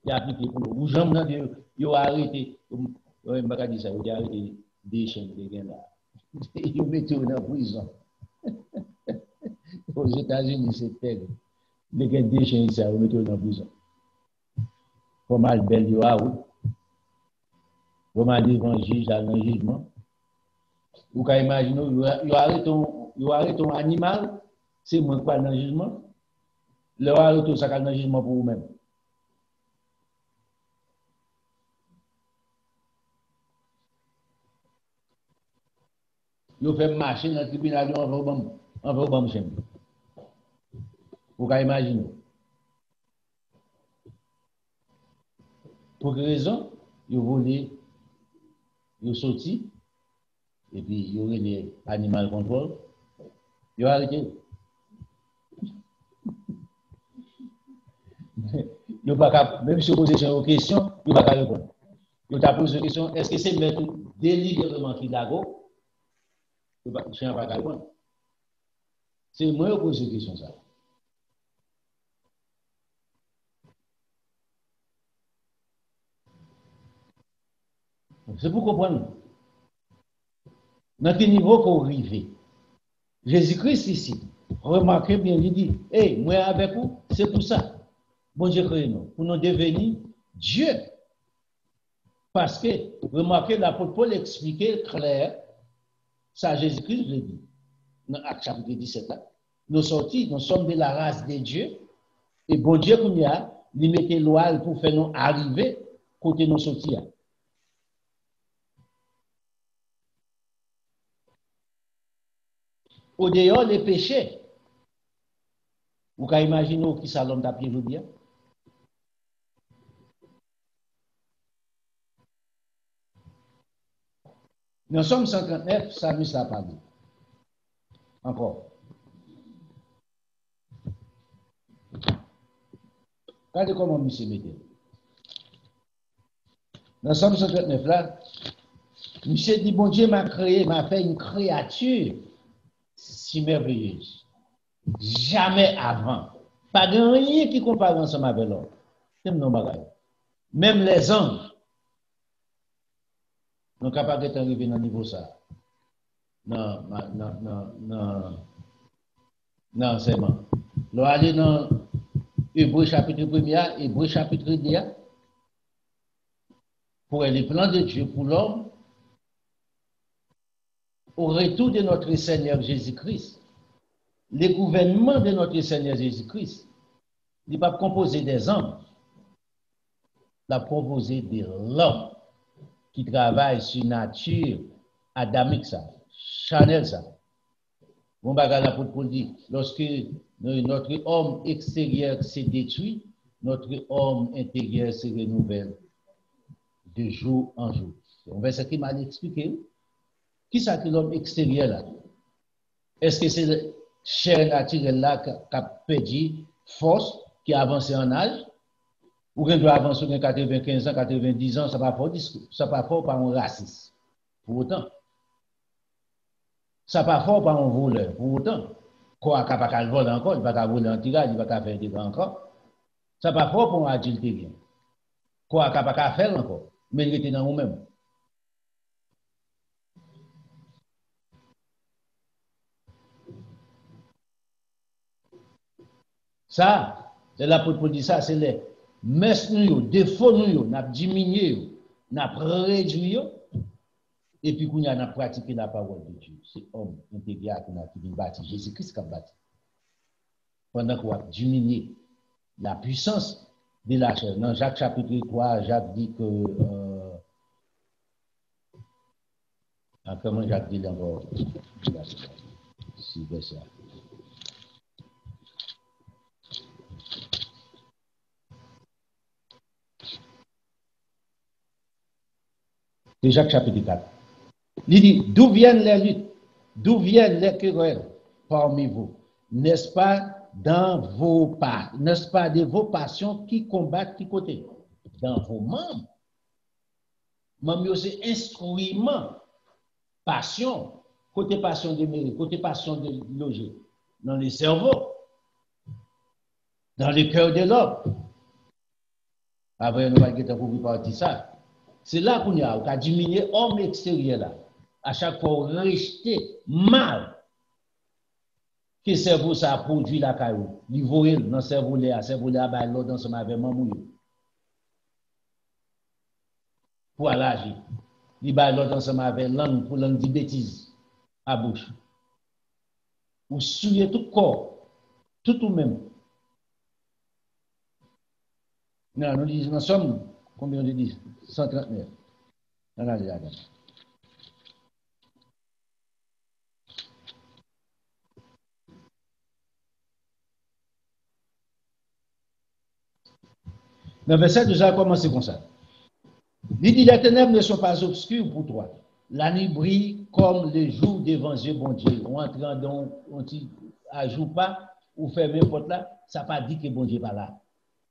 Il a appliqué pour nous. Jamais il a arrêté, il a arrêté des chiens de gain là. Il mettait en prison. Aux États-Unis, c'est tel. Les gars des chiens ici, ils mettent en prison. Comme Albert Yoaou, comme l'évangile dans le jugement. Vous pouvez imaginer, il arrête ton animal, c'est moins quoi dans le jugement. Le arrête ça dans le jugement pour vous-même. Vous faites marcher dans le tribunal, on va au chien. Vous pouvez imaginer. Pour quelle raison? Vous voulez, vous sorti, et puis il y aurait les animal control, vous arrêtez. Même si vous posez une question, vous ne pouvez pas répondre. Vous avez posé une question, est-ce que c'est mettre délibérément qui d'ago? Je ne peux pas répondre. C'est moi qui pose une question. Ça. C'est pour comprendre. Dans quel niveau qu'on arrive? Jésus-Christ ici, remarquez bien, il dit, hey, moi avec vous, c'est pour ça. Bon Dieu crée nous, pour nous devenir Dieu. Parce que, remarquez, l'apôtre Paul expliquait clair, ça Jésus-Christ le dit, dans Acte chapitre 17 là, nous sommes de la race de Dieu, et bon Dieu qu'on y a, il mettait loi pour faire nous arriver côté nous sortir. Au dehors des péchés, vous pouvez imaginer qui ça l'homme d'après vous bien. Nous sommes 59, ça nous a parlé. Encore. Regardez comment nous se mettons. Dans Somme 59 là, monsieur dit, bon Dieu m'a créé, m'a fait une créature si merveilleuse. Jamais avant. Pas de rien qui compare ensemble avec l'homme. Même les anges sont capables d'arriver dans le niveau ça. Non, enseignement. Nous allons dans Hébreu chapitre 1er, Hébreu chapitre 2, pour les plans de Dieu pour l'homme, au retour de notre Seigneur Jésus-Christ, le gouvernement de notre Seigneur Jésus-Christ, il n'est pas composé des hommes, il est composé de l'homme qui travaille sur la nature adamique, ça, Chanel, ça. Mon bagage là pour dire, lorsque notre homme extérieur s'est détruit, notre homme intérieur se renouvelle de jour en jour. On va ce qui m'a expliqué. Qui ça que l'homme extérieur là? Est-ce que c'est le chair naturelle là qui a perdu force, qui a avancé en âge? Ou qu'on doit avancer dans 95 ans, 90 ans, ça ne va pas fort par un raciste. Pour autant. Ça ne va pas fort par un voleur. Pour autant. Quoi qu'il n'y a pas de voler encore, il ne va pas voler en tirage, il ne va pas faire des grands encore. Ça ne va pas fort pour un adulte bien. Quoi qu'il n'y a pas faire encore. Mais il était dans nous-mêmes. Ça, c'est l'apôtre Paul dit ça, c'est les messes nous, défauts nous, n'a diminué, n'a réduit, et puis qu'on a pratiqué la parole de Dieu. C'est homme intégré qui a bâti, Jésus-Christ qui a bâti. Pendant qu'on a diminué la puissance de la chair. Dans Jacques chapitre 3, Jacques dit que comment Jacques dit encore si verset. C'est Jacques chapitre 4. Il dit, d'où viennent les luttes, d'où viennent les querelles parmi vous? N'est-ce pas dans vos pas, n'est-ce pas de vos passions qui combattent qui côté? Dans vos membres. Membres, c'est instrument, passion, côté passion de mérite, côté passion de loger, dans les cerveaux, dans le cœur de l'homme. Après, nous allons partir ça. C'est là qu'on a diminué l'homme extérieur là. À chaque fois, on rejeter mal que le cerveau ça a produit la caillou. Il voit dans le cerveau là, l'autre dans son avec mamou. Pour l'agir. Il va l'autre dans son avec langue pour langue dire bêtises à bouche. Ou souiller tout corps, tout même. Non, nous sommes, combien on dit? 139. Regardez là. Dans le verset, nous allons commencer comme ça. Il dit, les ténèbres ne sont pas obscures pour toi. La nuit brille comme le jour devant Dieu, bon Dieu. On entre dans, on ne ajoute pas, ou ferme porte là, ça ne pas dit que bon Dieu n'est pas là.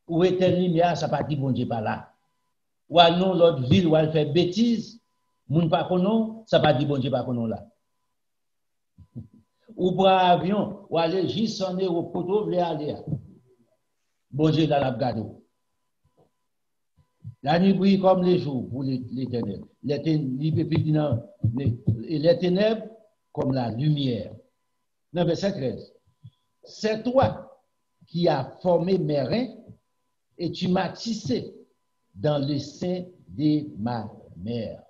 Ou éteint lumière, ça ne pas dit que bon Dieu n'est pas là. Ou à non l'autre ville où elle fait bêtise, moun pas konon, ça pas dit bon Dieu pas konon là. Ou pour avion, ou aller juste en au poteau, vle aller. Bon Dieu dans la garde. La nuit brille comme les jours pour l'éternel. Les ténèbres comme la lumière. Dans verset 13. C'est toi qui as formé mes reins et tu m'as tissé dans le sein de ma mère.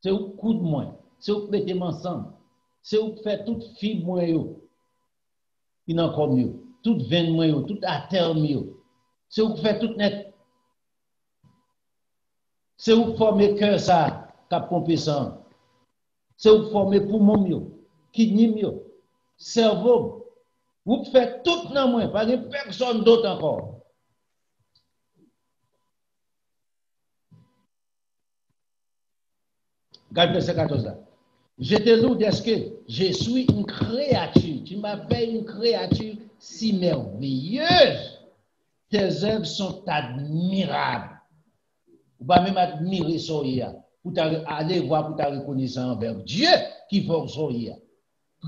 C'est au coup de moi, c'est au mettez ensemble, c'est au faire toute fibre moi qui n'en comme mieux, toute veine moi toute artère mieux, c'est au faire toute net, c'est au former cœur ça, cap compétent, c'est au former poumon mieux, kidney mieux, cerveau, vous faites tout dans moi, pas de personne d'autre encore. Regarde verset 14 là. Je te loue d'est-ce que je suis une créature. Tu m'as fait une créature si merveilleuse. Tes œuvres sont admirables. Ou pas même admirer Soya. Pour aller voir pour ta reconnaissance envers Dieu qui fait Soya.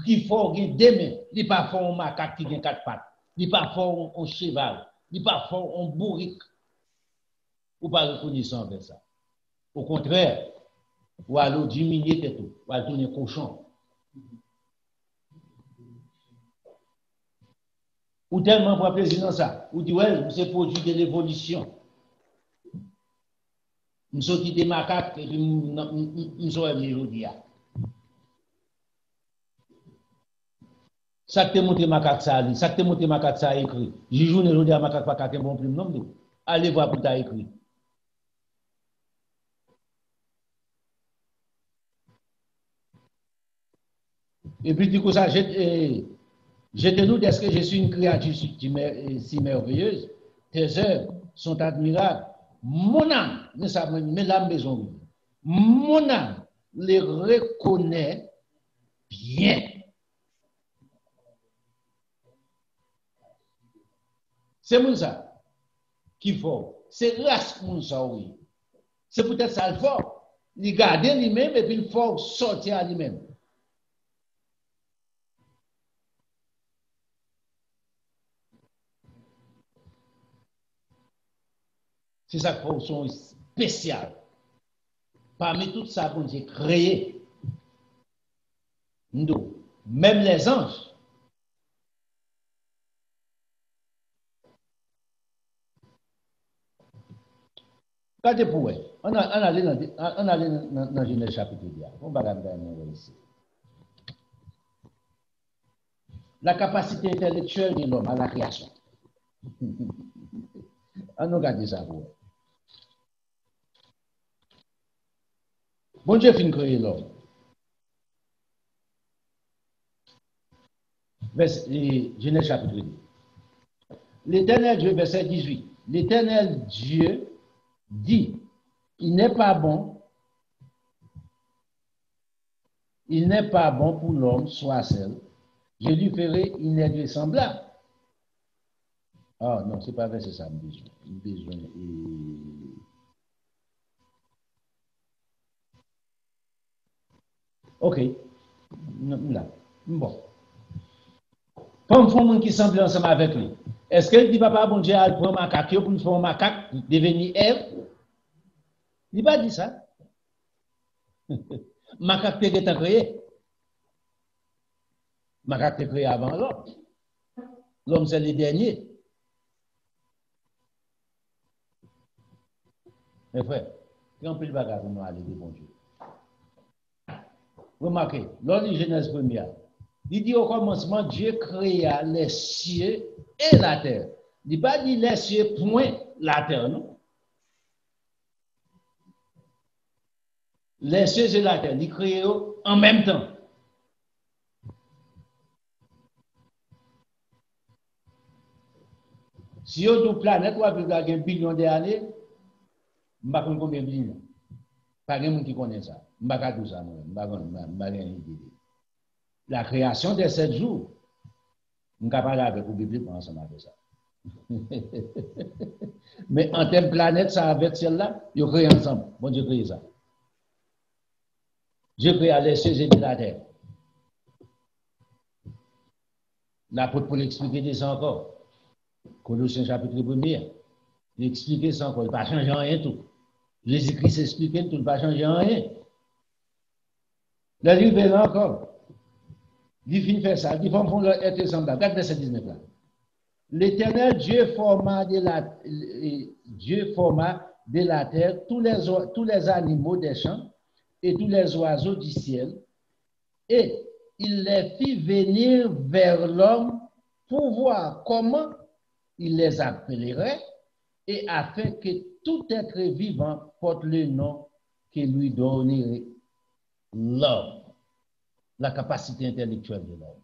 Qui fait des mains. Il n'est pas fort un macaque qui a 4 pattes. Il n'est pas fort un cheval. Il n'est pas fort un bourrique. Ou pas reconnaissance envers ça. Au contraire. Ou alors diminuer tout, ou alors tourner cochon. Ou tellement pour plaisir dans ça, ou dit ouais, c'est produit de l'évolution. Nous sommes des macaques et puis nous sommes aujourd'hui. Ça te montre macaque ça, ça te montre macaque ça écrit. J'ai joué aujourd'hui à macaque pas qu'un bon prime non. Allez voir pour ta écrit. Et puis, du coup, ça, je te loue d'est-ce que je suis une créature si merveilleuse. Tes œuvres sont admirables. Mon âme, mais la maison, mon âme les reconnaît bien. C'est moun ça qui fort. C'est race moun ça oui. C'est peut-être ça le fort. Il garde lui-même et puis il faut sortir à lui-même. C'est ça qu'il faut son spécial. Parmi tout ça, bon Dieu créé. Nous, même les anges. Regardez pour eux. On allait dans Genèse chapitre 10. On va regarder ici. La capacité intellectuelle de l'homme à la création. On regarde ça pour eux. Bon Dieu fin créer l'homme. Genèse chapitre 10. L'Éternel Dieu, verset 18. L'Éternel Dieu dit, il n'est pas bon pour l'homme soit seul. Je lui ferai une aide semblable. Ah non, c'est pas verset ça, besoin. Ok. Là. Bon. Comme font monde qui semble ensemble avec lui. Est-ce que dit papa bon Dieu a prendre macaque pour faire un macaque devenir Ève? Il pas dit ça. Macaque est créé. Macaque est créé avant l'homme. L'homme c'est le dernier. Mes frères, quand plus de bagages pour nous aller de bon Dieu. Remarquez, lors de Genèse première, il dit au commencement, Dieu créa les cieux et la terre. Il n'a pas dit les cieux, point la terre, non? Les cieux et la terre, il crée en même temps. Si on a une planète, on a un billion d'années, je ne sais pas combien de billions. Pas de monde qui connaît ça. Je ne sais pas tout ça, je ne sais pas idée. La création des 7 jours, je ne sais pas parler avec vous bibliquement ensemble avec ça. Mais en termes de planète, ça avec celle-là, ils créent ensemble. Bon Dieu crée ça. Dieu crée les cieux et la terre. L'apôtre Paul expliquer ça encore. Colossiens chapitre 1er. Il explique ça encore. Il ne va pas changer rien tout. Jésus-Christ explique tout, il ne va pas changer rien. Le livre est là encore. Il finit faire ça. Il faut être semblable. Regardez verset 19 là. L'Éternel Dieu forma de la terre tous les animaux des champs et tous les oiseaux du ciel, et il les fit venir vers l'homme pour voir comment il les appellerait, et afin que tout être vivant porte le nom que lui donnerait l'homme, la capacité intellectuelle de l'homme,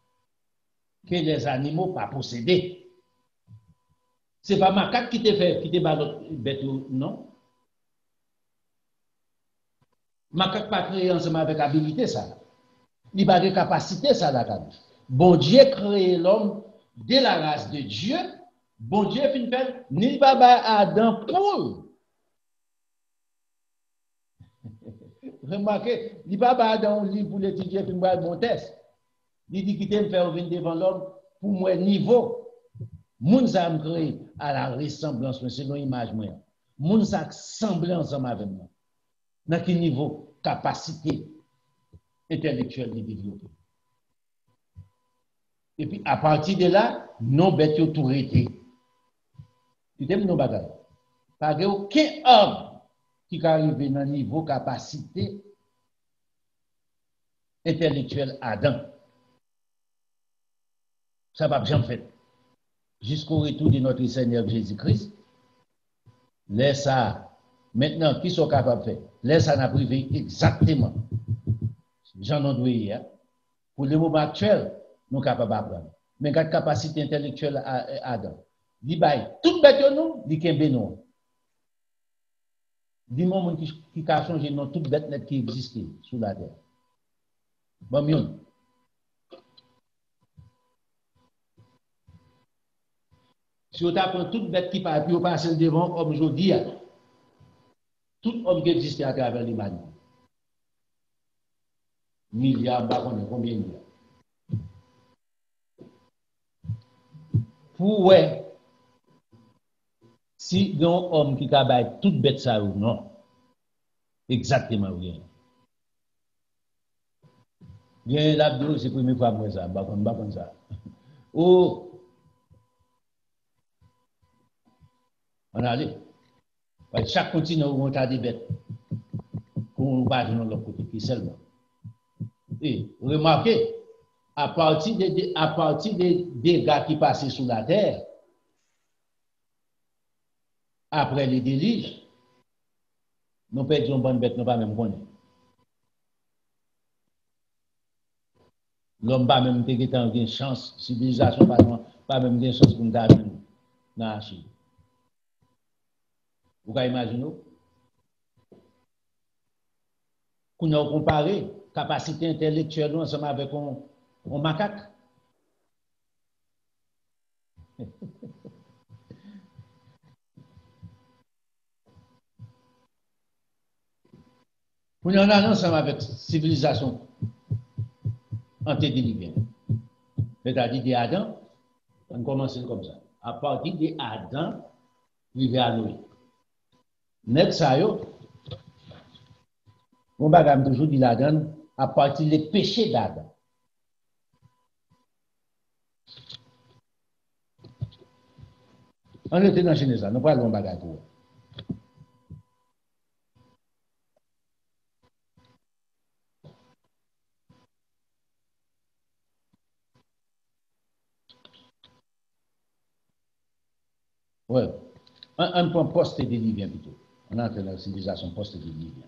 que les animaux pas posséder. C'est pas macaque qui te fait, qui te bat l'autre bête, non? Macaque pas créé ensemble avec habilité, ça. Il n'a pas de capacité, ça, là. Bon Dieu créé l'homme de la race de Dieu. Bon Dieu fin fait, ni baba Adam pour. Remarquez, il baba Adam lit pour l'étudier, puis moi, bon test. Il dit qu'il me fait venir devant l'homme pour moi niveau. Moun sa me créé à la ressemblance, mais selon l'image moi. Moun sa semblé ensemble avec moi. Dans quel niveau capacité intellectuelle de développer. Et puis à partir de là, non bête tout arrêté. Tu t'aimes non bagage. Pas aucun homme qui arrive dans niveau capacité intellectuelle Adam. Ça va bien fait. Jusqu'au retour de notre Seigneur Jésus-Christ. Laisse ça. Maintenant, qui sont capables de faire? Laisse ça n'a privé exactement. J'en ai doué. Pour le moment actuel, nous sommes capables d'apprendre. Mais quand capacité intellectuelle à Adam, dit bail, tout bête nous, dit qu'un bénon. Dis-moi qui a changé non toute bête qui existait sur la terre. Bon, mieux. Si on apprend toute bête qui parle, puis on passe devant homme aujourd'hui, tout homme qui existe à travers l'humanité. Milliards, combien de milliards? Pour ouais, si un homme qui a toute bête ça ou non, exactement rien. Bien l'abdo, c'est la première fois que ça, pas comme ça. Oh, on a allé. Chaque continent où on a des bêtes, qu'on va de l'autre côté, qui seulement. Et remarquez, à partir des dégâts qui passaient sous la terre, après les déluges, nous perdons une bonne bête, nous pas même connaître. L'homme pas même une chance, civilisation pas même une chance pour nous garder dans la Chine. Vous pouvez imaginer? Qu'on a comparé capacité intellectuelle ensemble avec un macaque. Qu'on a ensemble avec civilisation antédiluvienne. C'est-à-dire des Adam, on commence comme ça. À partir des Adam, il va à Noé. Net ça yo. On va toujours dire là-dedans à partir des péchés d'Adam. On était dans Genèse, nous parlons de bagage pour. Ouais. Un point post-dédivien plutôt. On entre dans la civilisation post-dédivien.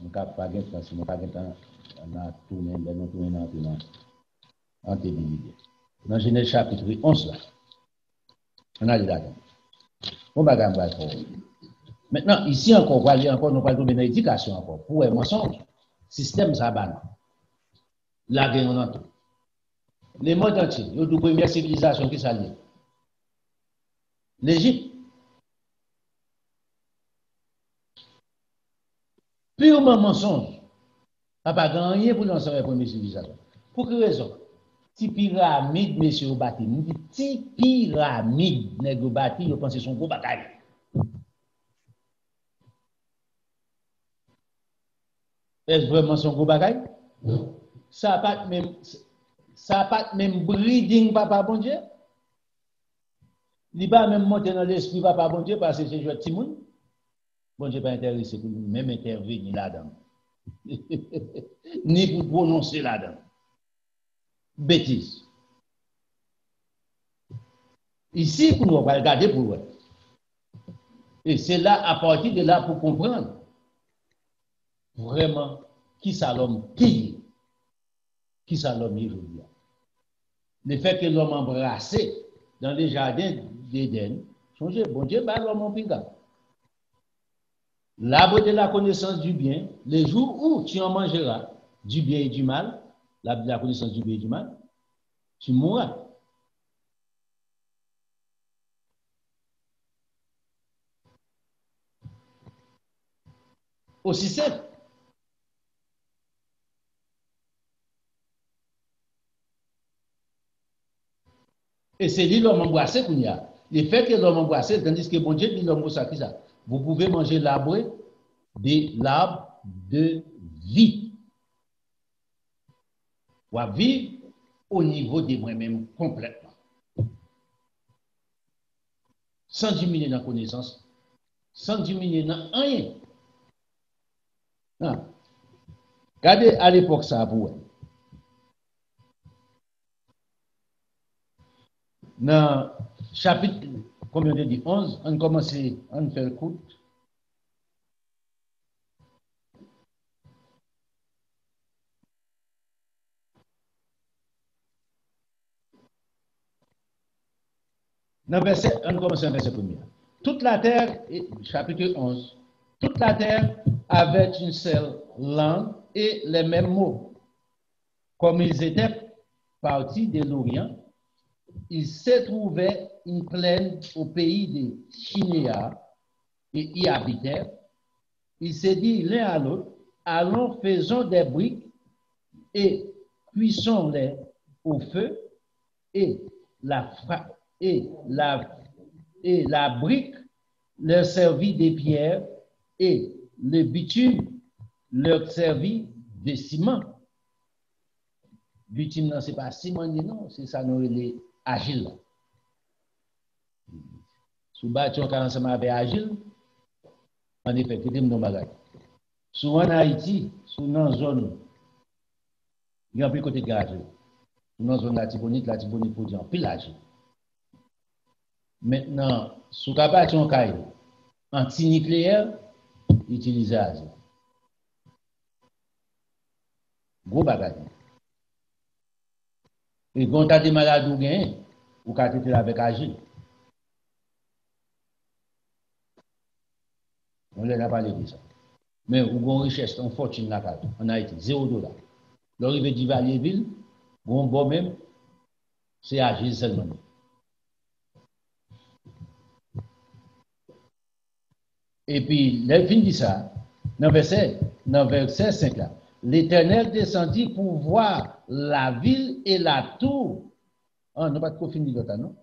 On n'a pas de temps, on n'a pas de temps, on a tourné dans antédiluvien. Dans Genèse chapitre 11, là, on a dit là-dedans. On va gagner trop. Maintenant, ici encore, on va aller encore, nous parlons de l'éducation encore. Pour un mensonge, système saban. La guerre en tout. Les mondes entiers, il y a une première civilisation qui s'allie. L'Égypte. Purement mensonge. Pas gagné pour lancer la première civilisation. Pour quelle raison? Ti pyramide, monsieur, au bâti. Ti pyramide, nèg au bâti, je pense que son gros bagaille. Est-ce vraiment son gros bagaille? Ça n'a pas même breeding, papa bon Dieu. Il n'est pas même monté dans l'esprit, papa bon Dieu, parce que c'est joué Timoun. Bon Dieu pas intéressé pour même intervenir là-dedans. Ni pour prononcer là-dedans. Bêtise. Ici, pour nous, on va regarder pour vous. Et c'est là, à partir de là, pour comprendre vraiment qui ça l'homme qui ça l'homme aujourd'hui. Le fait que l'homme embrassé dans les jardins d'Éden, songez, bon Dieu, bah l'homme en pinga. L'arbre de la connaissance du bien, les jours où tu en mangeras du bien et du mal, l'arbre de la connaissance du bien et du mal, tu mourras. Aussi simple. Et c'est lui l'homme embrassé qu'il y a. Le fait que l'homme embrassé, tandis que bon Dieu dit l'homme sacré ça. Vous pouvez manger l'arbre de vie. Ou à vivre au niveau de moi-même complètement. Sans diminuer dans la connaissance, sans diminuer dans rien. Non. Regardez à l'époque ça pour vous. Dans chapitre, combien de dit 11, on commence, on fait le coup. Dans verset, on commence un verset premier. Toute la terre, chapitre 11, toute la terre avait une seule langue et les mêmes mots. Comme ils étaient partis de l'Orient, ils se trouvaient une plaine au pays de Chinéa et y habitèrent. Ils se dirent l'un à l'autre, allons, faisons des briques et cuisons-les au feu, et la brique leur servit des pierres et le bitume leur servit de ciment. Bitume, non, ce n'est pas ciment, non, c'est ça, nous, les agile. Sous bâton, quand on avec agile, en effet, qui est nos bagages. Souvent en Haïti, sous une zone, il y a un peu côté de garage. Sous une zone la Tibonite pour dire, pile agile. Maintenant, sous le bâton, anti-nucléaire, utilisé agile. Gros bagage. Et quand tu as des malades ou gain, ou quand tu es avec agile. On ne l'a pas parlé de ça. Mais où on richesse, on fortune la carte, en Haïti, $0. L'arrivée d'Ivalier-Ville, on bon même, c'est agile seulement. Et puis, le fin dit ça, dans verset 5 là, l'Éternel descendit pour voir la ville et la tour. Ah, non, pas trop fini l'autre, non?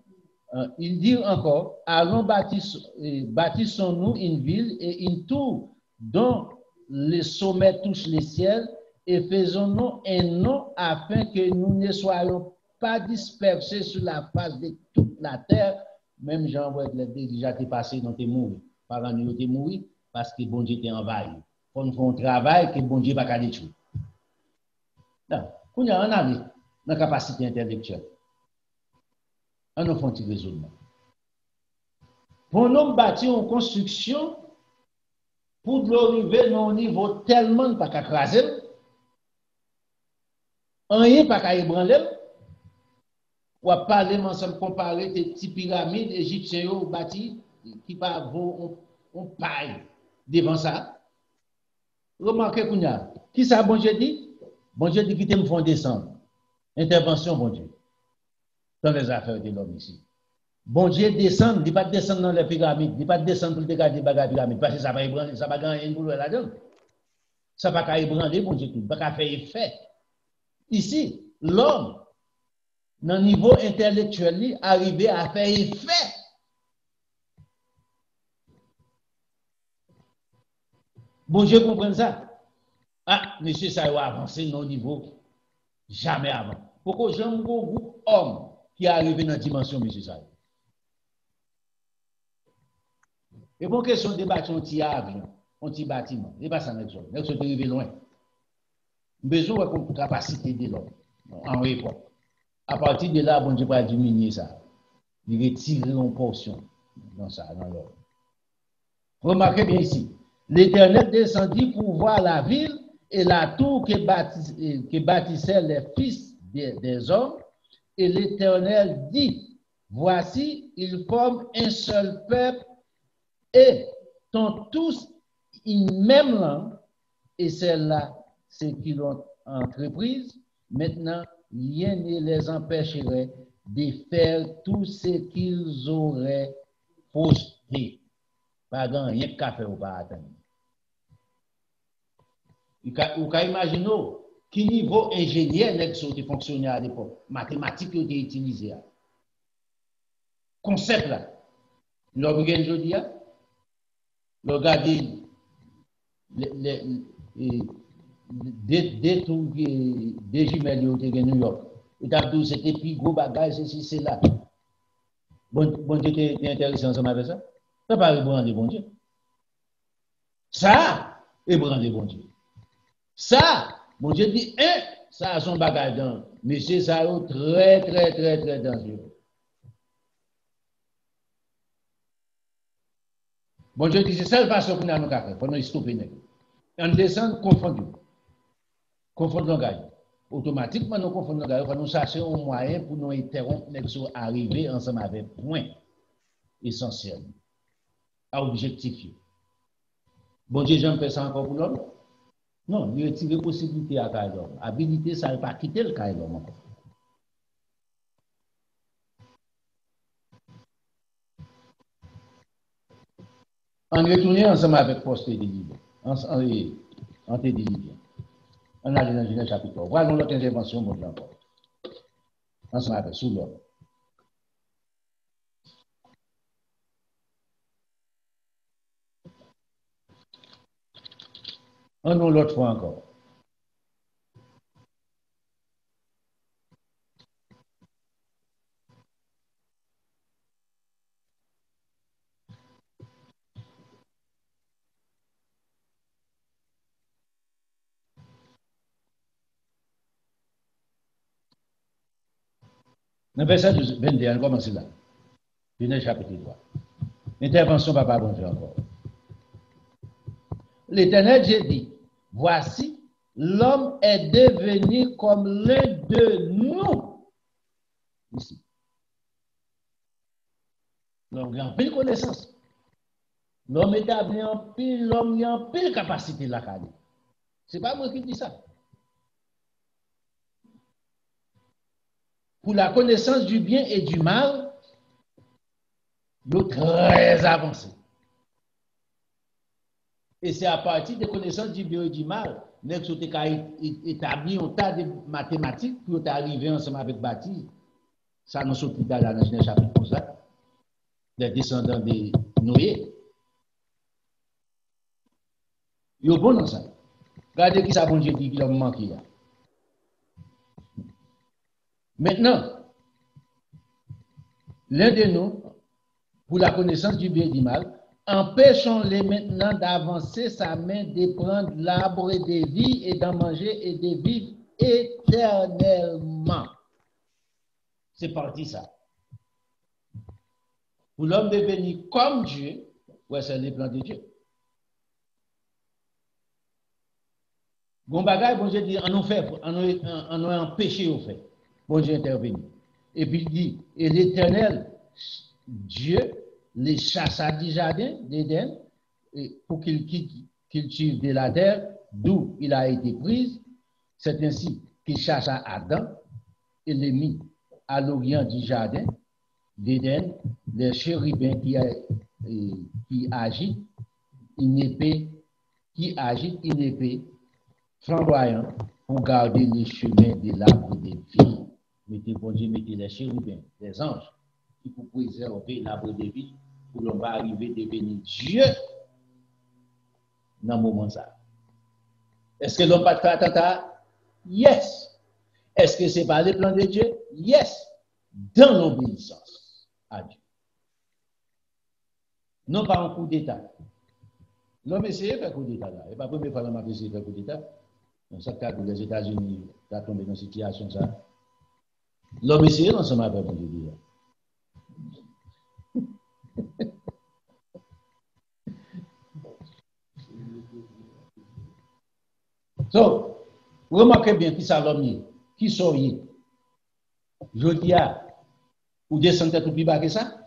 Il dit encore, allons bâtissons-nous une ville et une tour dont les sommets touchent les ciels et faisons-nous un nom afin que nous ne soyons pas dispersés sur la face de toute la terre. Même Jean voit que déjà t'es passé dans tes mourir. Parents nous t'es mourir parce que bon Dieu t'est envahi. Quand on fait un travail que bon Dieu va pas détruire. Non, qu'on y a un année dans la capacité intellectuelle. On a fait un petit raisonnement. Pour nous bâtir une construction, pour arriver à un niveau tellement pas qu'à craser, rien pas qu'à ébranler, ou à parler ensemble, comparer des petites pyramides égyptiennes bâties qui pas on paille devant ça. Remarquez qu'on a. Qui ça, bon Dieu dit? Bon Dieu dit qu'il me font descendre. Intervention, bon Dieu. Dans les affaires de l'homme ici. Bon Dieu descend, il ne va pas descendre dans les pyramides, il ne va pas descendre pour dégager des bagages pyramides, parce que ça va ébranler, ça va gagner une boule là-dedans. Ça va pas ébranler, bon Dieu, ça va faire effet. Ici, l'homme, dans le niveau intellectuel, arrivé à faire effet. Bon Dieu comprend ça. Ah, monsieur, ça va avancer dans le niveau jamais avant. Pourquoi j'aime beaucoup groupe homme qui est arrivé dans la dimension, monsieur ça. Et pour question de bâtir un petit avion, un petit bâtiment, et pas ça n'est pas ça. Nous sommes arrivés loin. Besoin de capacité de l'homme en réponse. À partir de là, bon Dieu va diminuer ça. Il retire une portion dans ça, dans l'homme. Remarquez bien ici. L'Éternel descendit pour voir la ville et la tour que bâtissaient les fils des hommes. Et l'Éternel dit, voici, ils forment un seul peuple et ont tous une même langue. Et c'est là ce qu'ils ont entreprise. Maintenant, rien ne les empêcherait de faire tout ce qu'ils auraient posté. Pardon, rien qu'à faire ou pas attendre. Vous pouvez imaginer quel niveau ingénieur n'est fonctionné à l'époque. Mathématiques qui ont été utilisées. Concept là. L'organe aujourd'hui, regardez des jumelles qui ont été New York. Et d'abord, c'était plus gros bagage, c'est là. Bon Dieu, tu es intéressé ensemble avec ça? Ça pas ébranler bon Dieu. Ça, ébranler bon Dieu. Ça, bon Dieu dit, ça a son bagage dans. Mais c'est ça très, très, très, très dangereux. Bon Dieu dit, c'est la seule façon qu'on a nous faire pour nous stopper. On descend confondu. Confondre le langage. Automatiquement, nous confondons le langage. Il faut nous chercher un moyen pour nous interrompre arriver ensemble avec un point essentiel à objectifier. Bon Dieu, j'aime faire ça encore pour l'homme? Non, il retire la possibilité à l'homme. Habilité, ça ne va pas quitter le cas de l'homme encore. On retourne ensemble avec force de Libye. En de Libye. On a dans Genèse chapitre 3. Voilà notre intervention, mon Dieu, encore. Ensemble avec sous l'homme. On nous l'autre fois encore. Dans verset 21, commencez là. Genèse chapitre 3. Intervention, papa, bon Dieu, encore. L'Éternel, j'ai dit, voici, l'homme est devenu comme l'un de nous. Ici. L'homme a en pile connaissance. L'homme établi en pile, l'homme a en pile capacité la carrière. Ce n'est pas moi qui dis ça. Pour la connaissance du bien et du mal, il est très avancé. Et c'est à partir des connaissances du bien et du mal, que tu as établi un tas de mathématiques pour arriver ensemble avec Baptiste. Ça nous sommes plus tard dans le chapitre 11, des descendants de Noé. Il est bon dans ça. Regardez qui ça, bon Dieu dit qu'il a manqué là. Maintenant, l'un de nous, pour la connaissance du bien et du mal, empêchons-les maintenant d'avancer sa main, de prendre l'arbre de vie et d'en manger et de vivre éternellement. C'est parti ça. Pour l'homme devenir comme Dieu, ouais, c'est le plan de Dieu. Bon bagage, bon Dieu dit, on a empêché au fait. Bon Dieu intervenu. Et puis il dit, et l'Éternel, Dieu, les chassa du jardin d'Éden pour qu'il cultive de la terre d'où il a été pris. C'est ainsi qu'il chassa Adam et les mit à l'orient du jardin d'Éden, les chérubins qui agitent une épée, flamboyant pour garder les chemins de l'arbre de vie. Mettez les chérubins, les anges, qui pour préserver l'arbre de vie, pour l'on va arriver à devenir Dieu dans le moment ça. Est-ce que l'homme pas de faire tata? Yes. Est-ce que c'est pas le plan de Dieu? Yes. Dans l'obéissance à Dieu. Non pas un coup d'État. L'homme essaie de faire un coup d'État là. Et pas la première fois que l'homme a essayé de faire un coup d'État. Dans ce cas, les États-Unis ont tombé dans une situation ça. L'homme essaie d'ensemble avec mon Dieu. So, remarquez bien qui ça l'homme qui souriait. Je dis à, ou descendre tout plus bas que ça.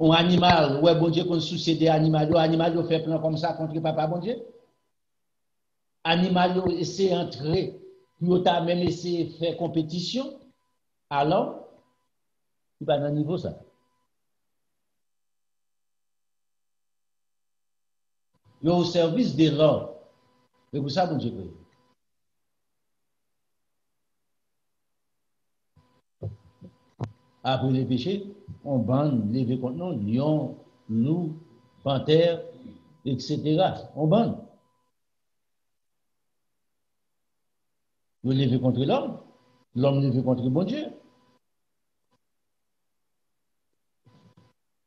Un animal, ouais, bon Dieu, qu'on soucie des animaux, animal fait plein comme ça contre papa, bon Dieu. Animal essaie d'entrer, puis t'a même essayé de faire compétition. Alors, il va dans le niveau ça. Il est au service de l'homme. Et vous savez, bon Dieu. Après les péchés, on bande, lever contre nous, lion, loup, panthère, etc. On bande. Vous levez contre l'homme, l'homme levez contre bon Dieu.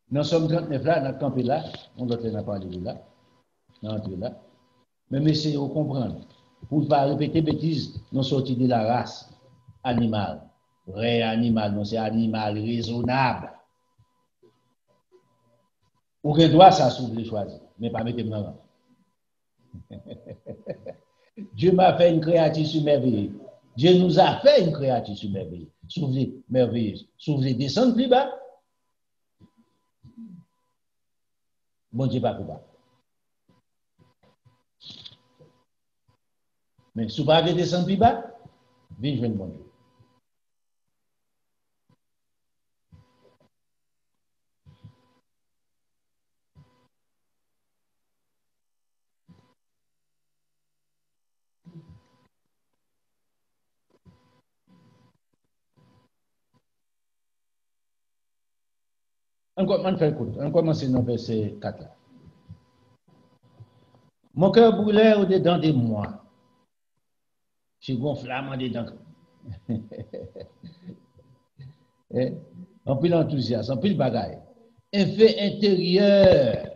Dans Somme 39 là, dans le campé là, on doit pas parler de là, dans là. Mais essayez de comprendre. Pour ne pas répéter bêtises, nous sortis de la race animale. Vrai animal, non, c'est animal raisonnable. Aucun droit, ça s'ouvre les choisir, mais pas mettre dans Dieu m'a fait une créature merveilleuse. Dieu nous a fait une créature merveilleuse. Merveilleuse. Souvenez, descendre plus bas. Bon Dieu, pas plus bas. Mais si vous ne descendre plus bas, vive le bon Dieu. On commence dans le verset 4 là. Mon cœur brûlait au-dedans de moi. Je suis gonflamment dedans. En plus l'enthousiasme, en plus le bagaille. Un fait intérieur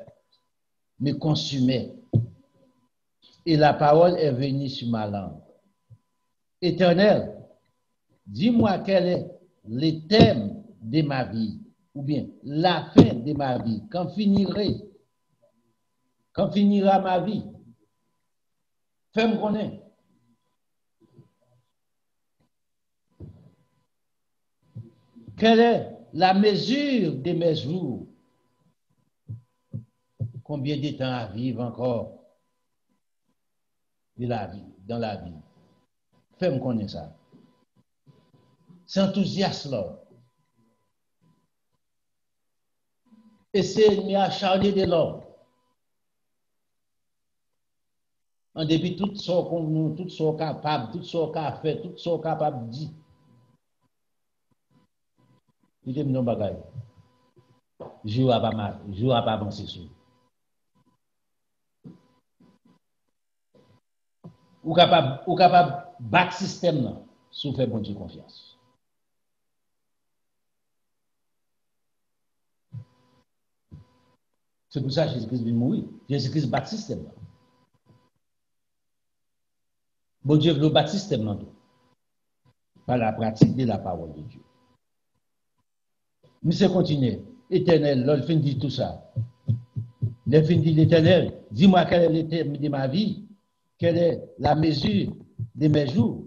me consumait. Et la parole est venue sur ma langue. Éternel, dis-moi quel est le thème de ma vie, ou bien la fin de ma vie. Quand finira ma vie? Fais-moi connaître. Quelle est la mesure de mes jours? Combien de temps à vivre encore de la vie, dans la vie? Fais-moi connaître ça. C'est enthousiaste là. Et c'est m'y acharner de l'homme. En dépit tout ce qu'on nous, tout ce qu'on est capable, tout ce qu'on a fait, tout ce qu'on est capable de dire. Il dit non bagaille. Je ne vais pas avancer sur. Ou capable battre système là, sous faire bon Dieu confiance. C'est pour ça que Jésus-Christ vient mourir. Jésus-Christ bat système là. Bon Dieu veut battre système là par la pratique de la parole de Dieu. Mais c'est continuer. Éternel, l'autre fin dit tout ça. Le fin dit l'Éternel, dis-moi quel est le thème de ma vie, quelle est la mesure de mes jours,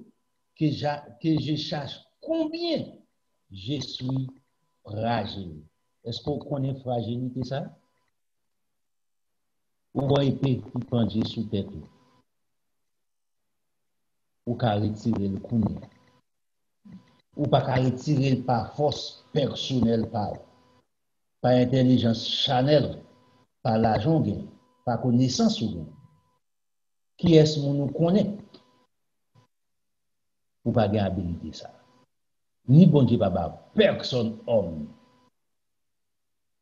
que je cherche combien je suis fragile. Est-ce qu'on connaît fragilité ça? Ou épée qui pendait sous tête ou qu'à retirer le coup, ou pas qu'à retirer par force personnelle, par intelligence chanel, par l'argent, par connaissance. Qui est-ce que nous connaît? Ou pas de habilité ça? Ni bon Dieu, papa, personne, homme,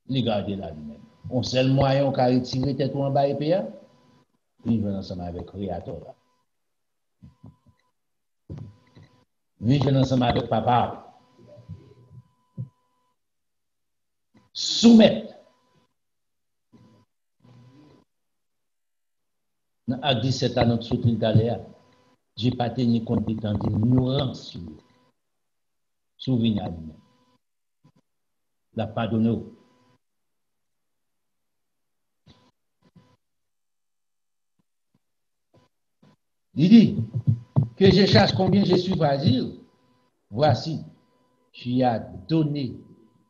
les garder là lui-même. On seul moyen qu'à retirer tête en bas et puis, vivre ensemble avec le Créateur. Vivre ensemble avec papa. Soumettre. Dans Acte 17 à notre soutien d'aléa, je n'ai pas tenu compte de temps d'ignorance sur venir à lui-même. La pardonner. Il dit que je cherche combien je suis fragile. Voici, tu as donné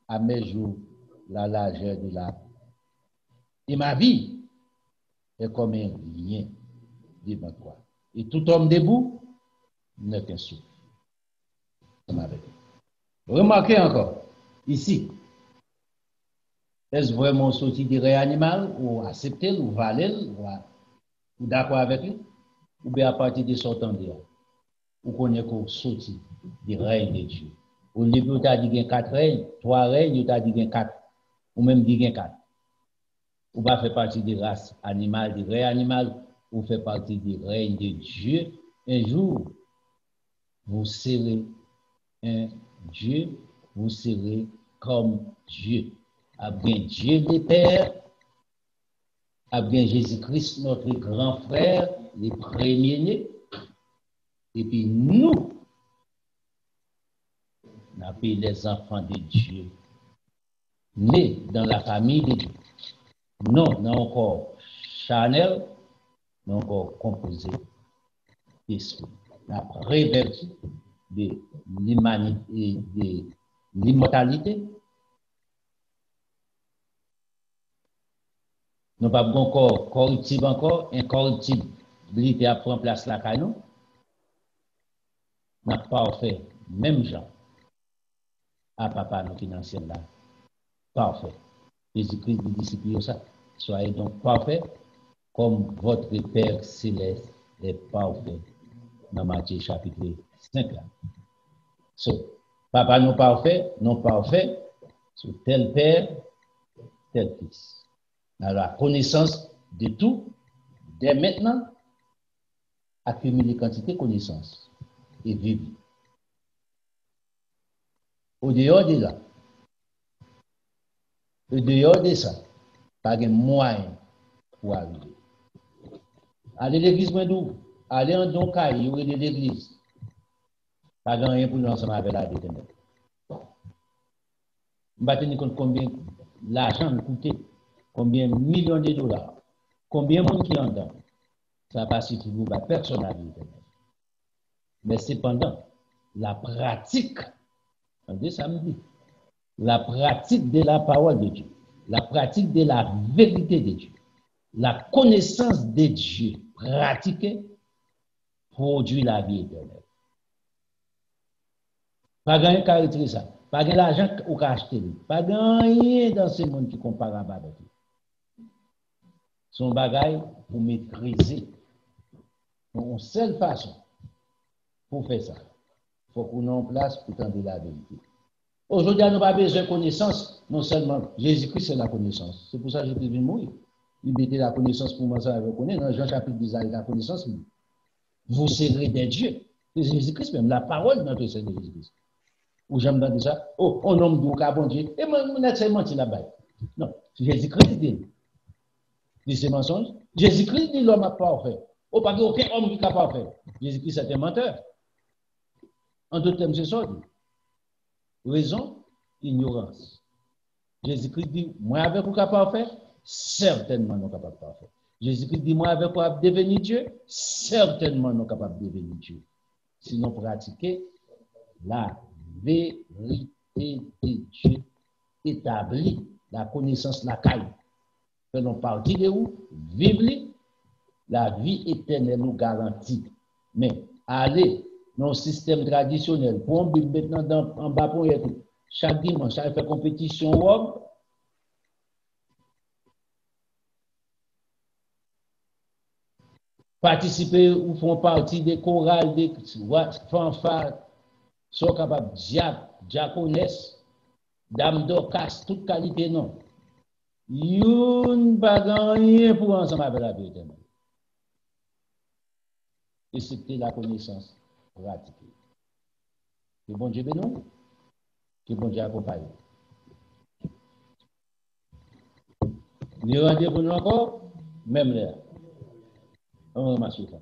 à mes jours la largeur de la. Et ma vie est comme un lien devant toi. Et tout homme debout n'est qu'un souffle. Remarquez encore, ici, est-ce vraiment sorti du réanimal ou accepter ou valer ou d'accord avec lui? Ou bien à partir de son temps, ou qu'on est sorti du règne de Dieu. Au lieu de dire qu'il y a 4 règnes, 3 règnes, il y a dit 4, ou même dit 4. Ou pas faire partie de race animale, du vrai animal, ou faire partie du règne de Dieu. Un jour, vous serez un Dieu, vous serez comme Dieu. À bien Dieu le Père, à bien Jésus-Christ, notre grand frère, les premiers-nés, et puis nous, on appelle les enfants de Dieu, nés dans la famille de Dieu. Non, non encore charnel, non encore composé d'esprit. La réversion de l'humanité, de l'immortalité. Nous pas encore corruptible encore, incorruptibilité à prendre place la canon. N'a pas fait même gens à papa nous financier là. Parfait. Jésus-Christ dit disciples ça. Soyez donc parfaits comme votre Père céleste est parfait. Dans Matthieu chapitre 5 là. So, papa non parfait, sur tel Père tel Fils. Dans la connaissance de tout, dès maintenant, accumuler quantité de connaissances et vivre. Au dehors de là, au dehors de ça, pas de moyen pour arriver. Aller à l'église, aller en don cahier, ou de l'église, pas de rien pour nous ensemble avec la détenue. Je ne vais pas tenir compte combien l'argent coûte, combien de millions de dollars, combien de monde qui en donne. Ça passe sur vous, personne n'a vu. Mais cependant, la pratique, on samedi, la pratique de la parole de Dieu, la pratique de la vérité de Dieu, la connaissance de Dieu pratiquée produit la vie éternelle. Pas de caractéristique ça, pas de l'argent ou acheter, pas de rien dans ce monde qui est comparable avec lui. Son bagage pour maîtriser. Une seule façon pour faire ça, il faut qu'on ait en place pour tendre la vérité. Aujourd'hui, nous n'avons pas besoin de connaissance, non seulement Jésus-Christ, c'est la connaissance. C'est pour ça que Jésus vient mourir. Il mettait la connaissance pour moi, ça avec connaître. Dans Jean chapitre 10, la connaissance, vous serez des dieux. C'est Jésus-Christ même, la parole de notre Seigneur Jésus-Christ. Ou j'aime dans ça, oh, on nomme du bon Dieu, et moi, on a menti là-bas. Non, Jésus-Christ dit c'est mensonge. Jésus-Christ dit l'homme a parfait. Oh, pas aucun homme qui est capable de faire. Jésus-Christ est un menteur. En d'autres termes, c'est ça. Raison, ignorance. Jésus-Christ dit, moi avec vous capable de faire, certainement nous capable de faire. Jésus-Christ dit, moi avec vous devenir Dieu, certainement nous capable de devenir Dieu. Sinon, pratiquer la vérité de Dieu établie, la connaissance, la caille. Faisons partie de où, vivre la vie éternelle nous garantit. Mais aller dans le système traditionnel, pour on maintenant en bas pour être chaque dimanche, ça fait compétition homme. Participer ou font partie des chorales, des fanfares, sont capables de diaconesse, dame d'orchestre, toute qualité non. Yon pas rien pour ensemble avec la vie éternelle. Et c'était la connaissance pratiquée. Que bon Dieu bénisse, que bon Dieu accompagne. Nous rendez-vous encore, même là. On va m'assurer.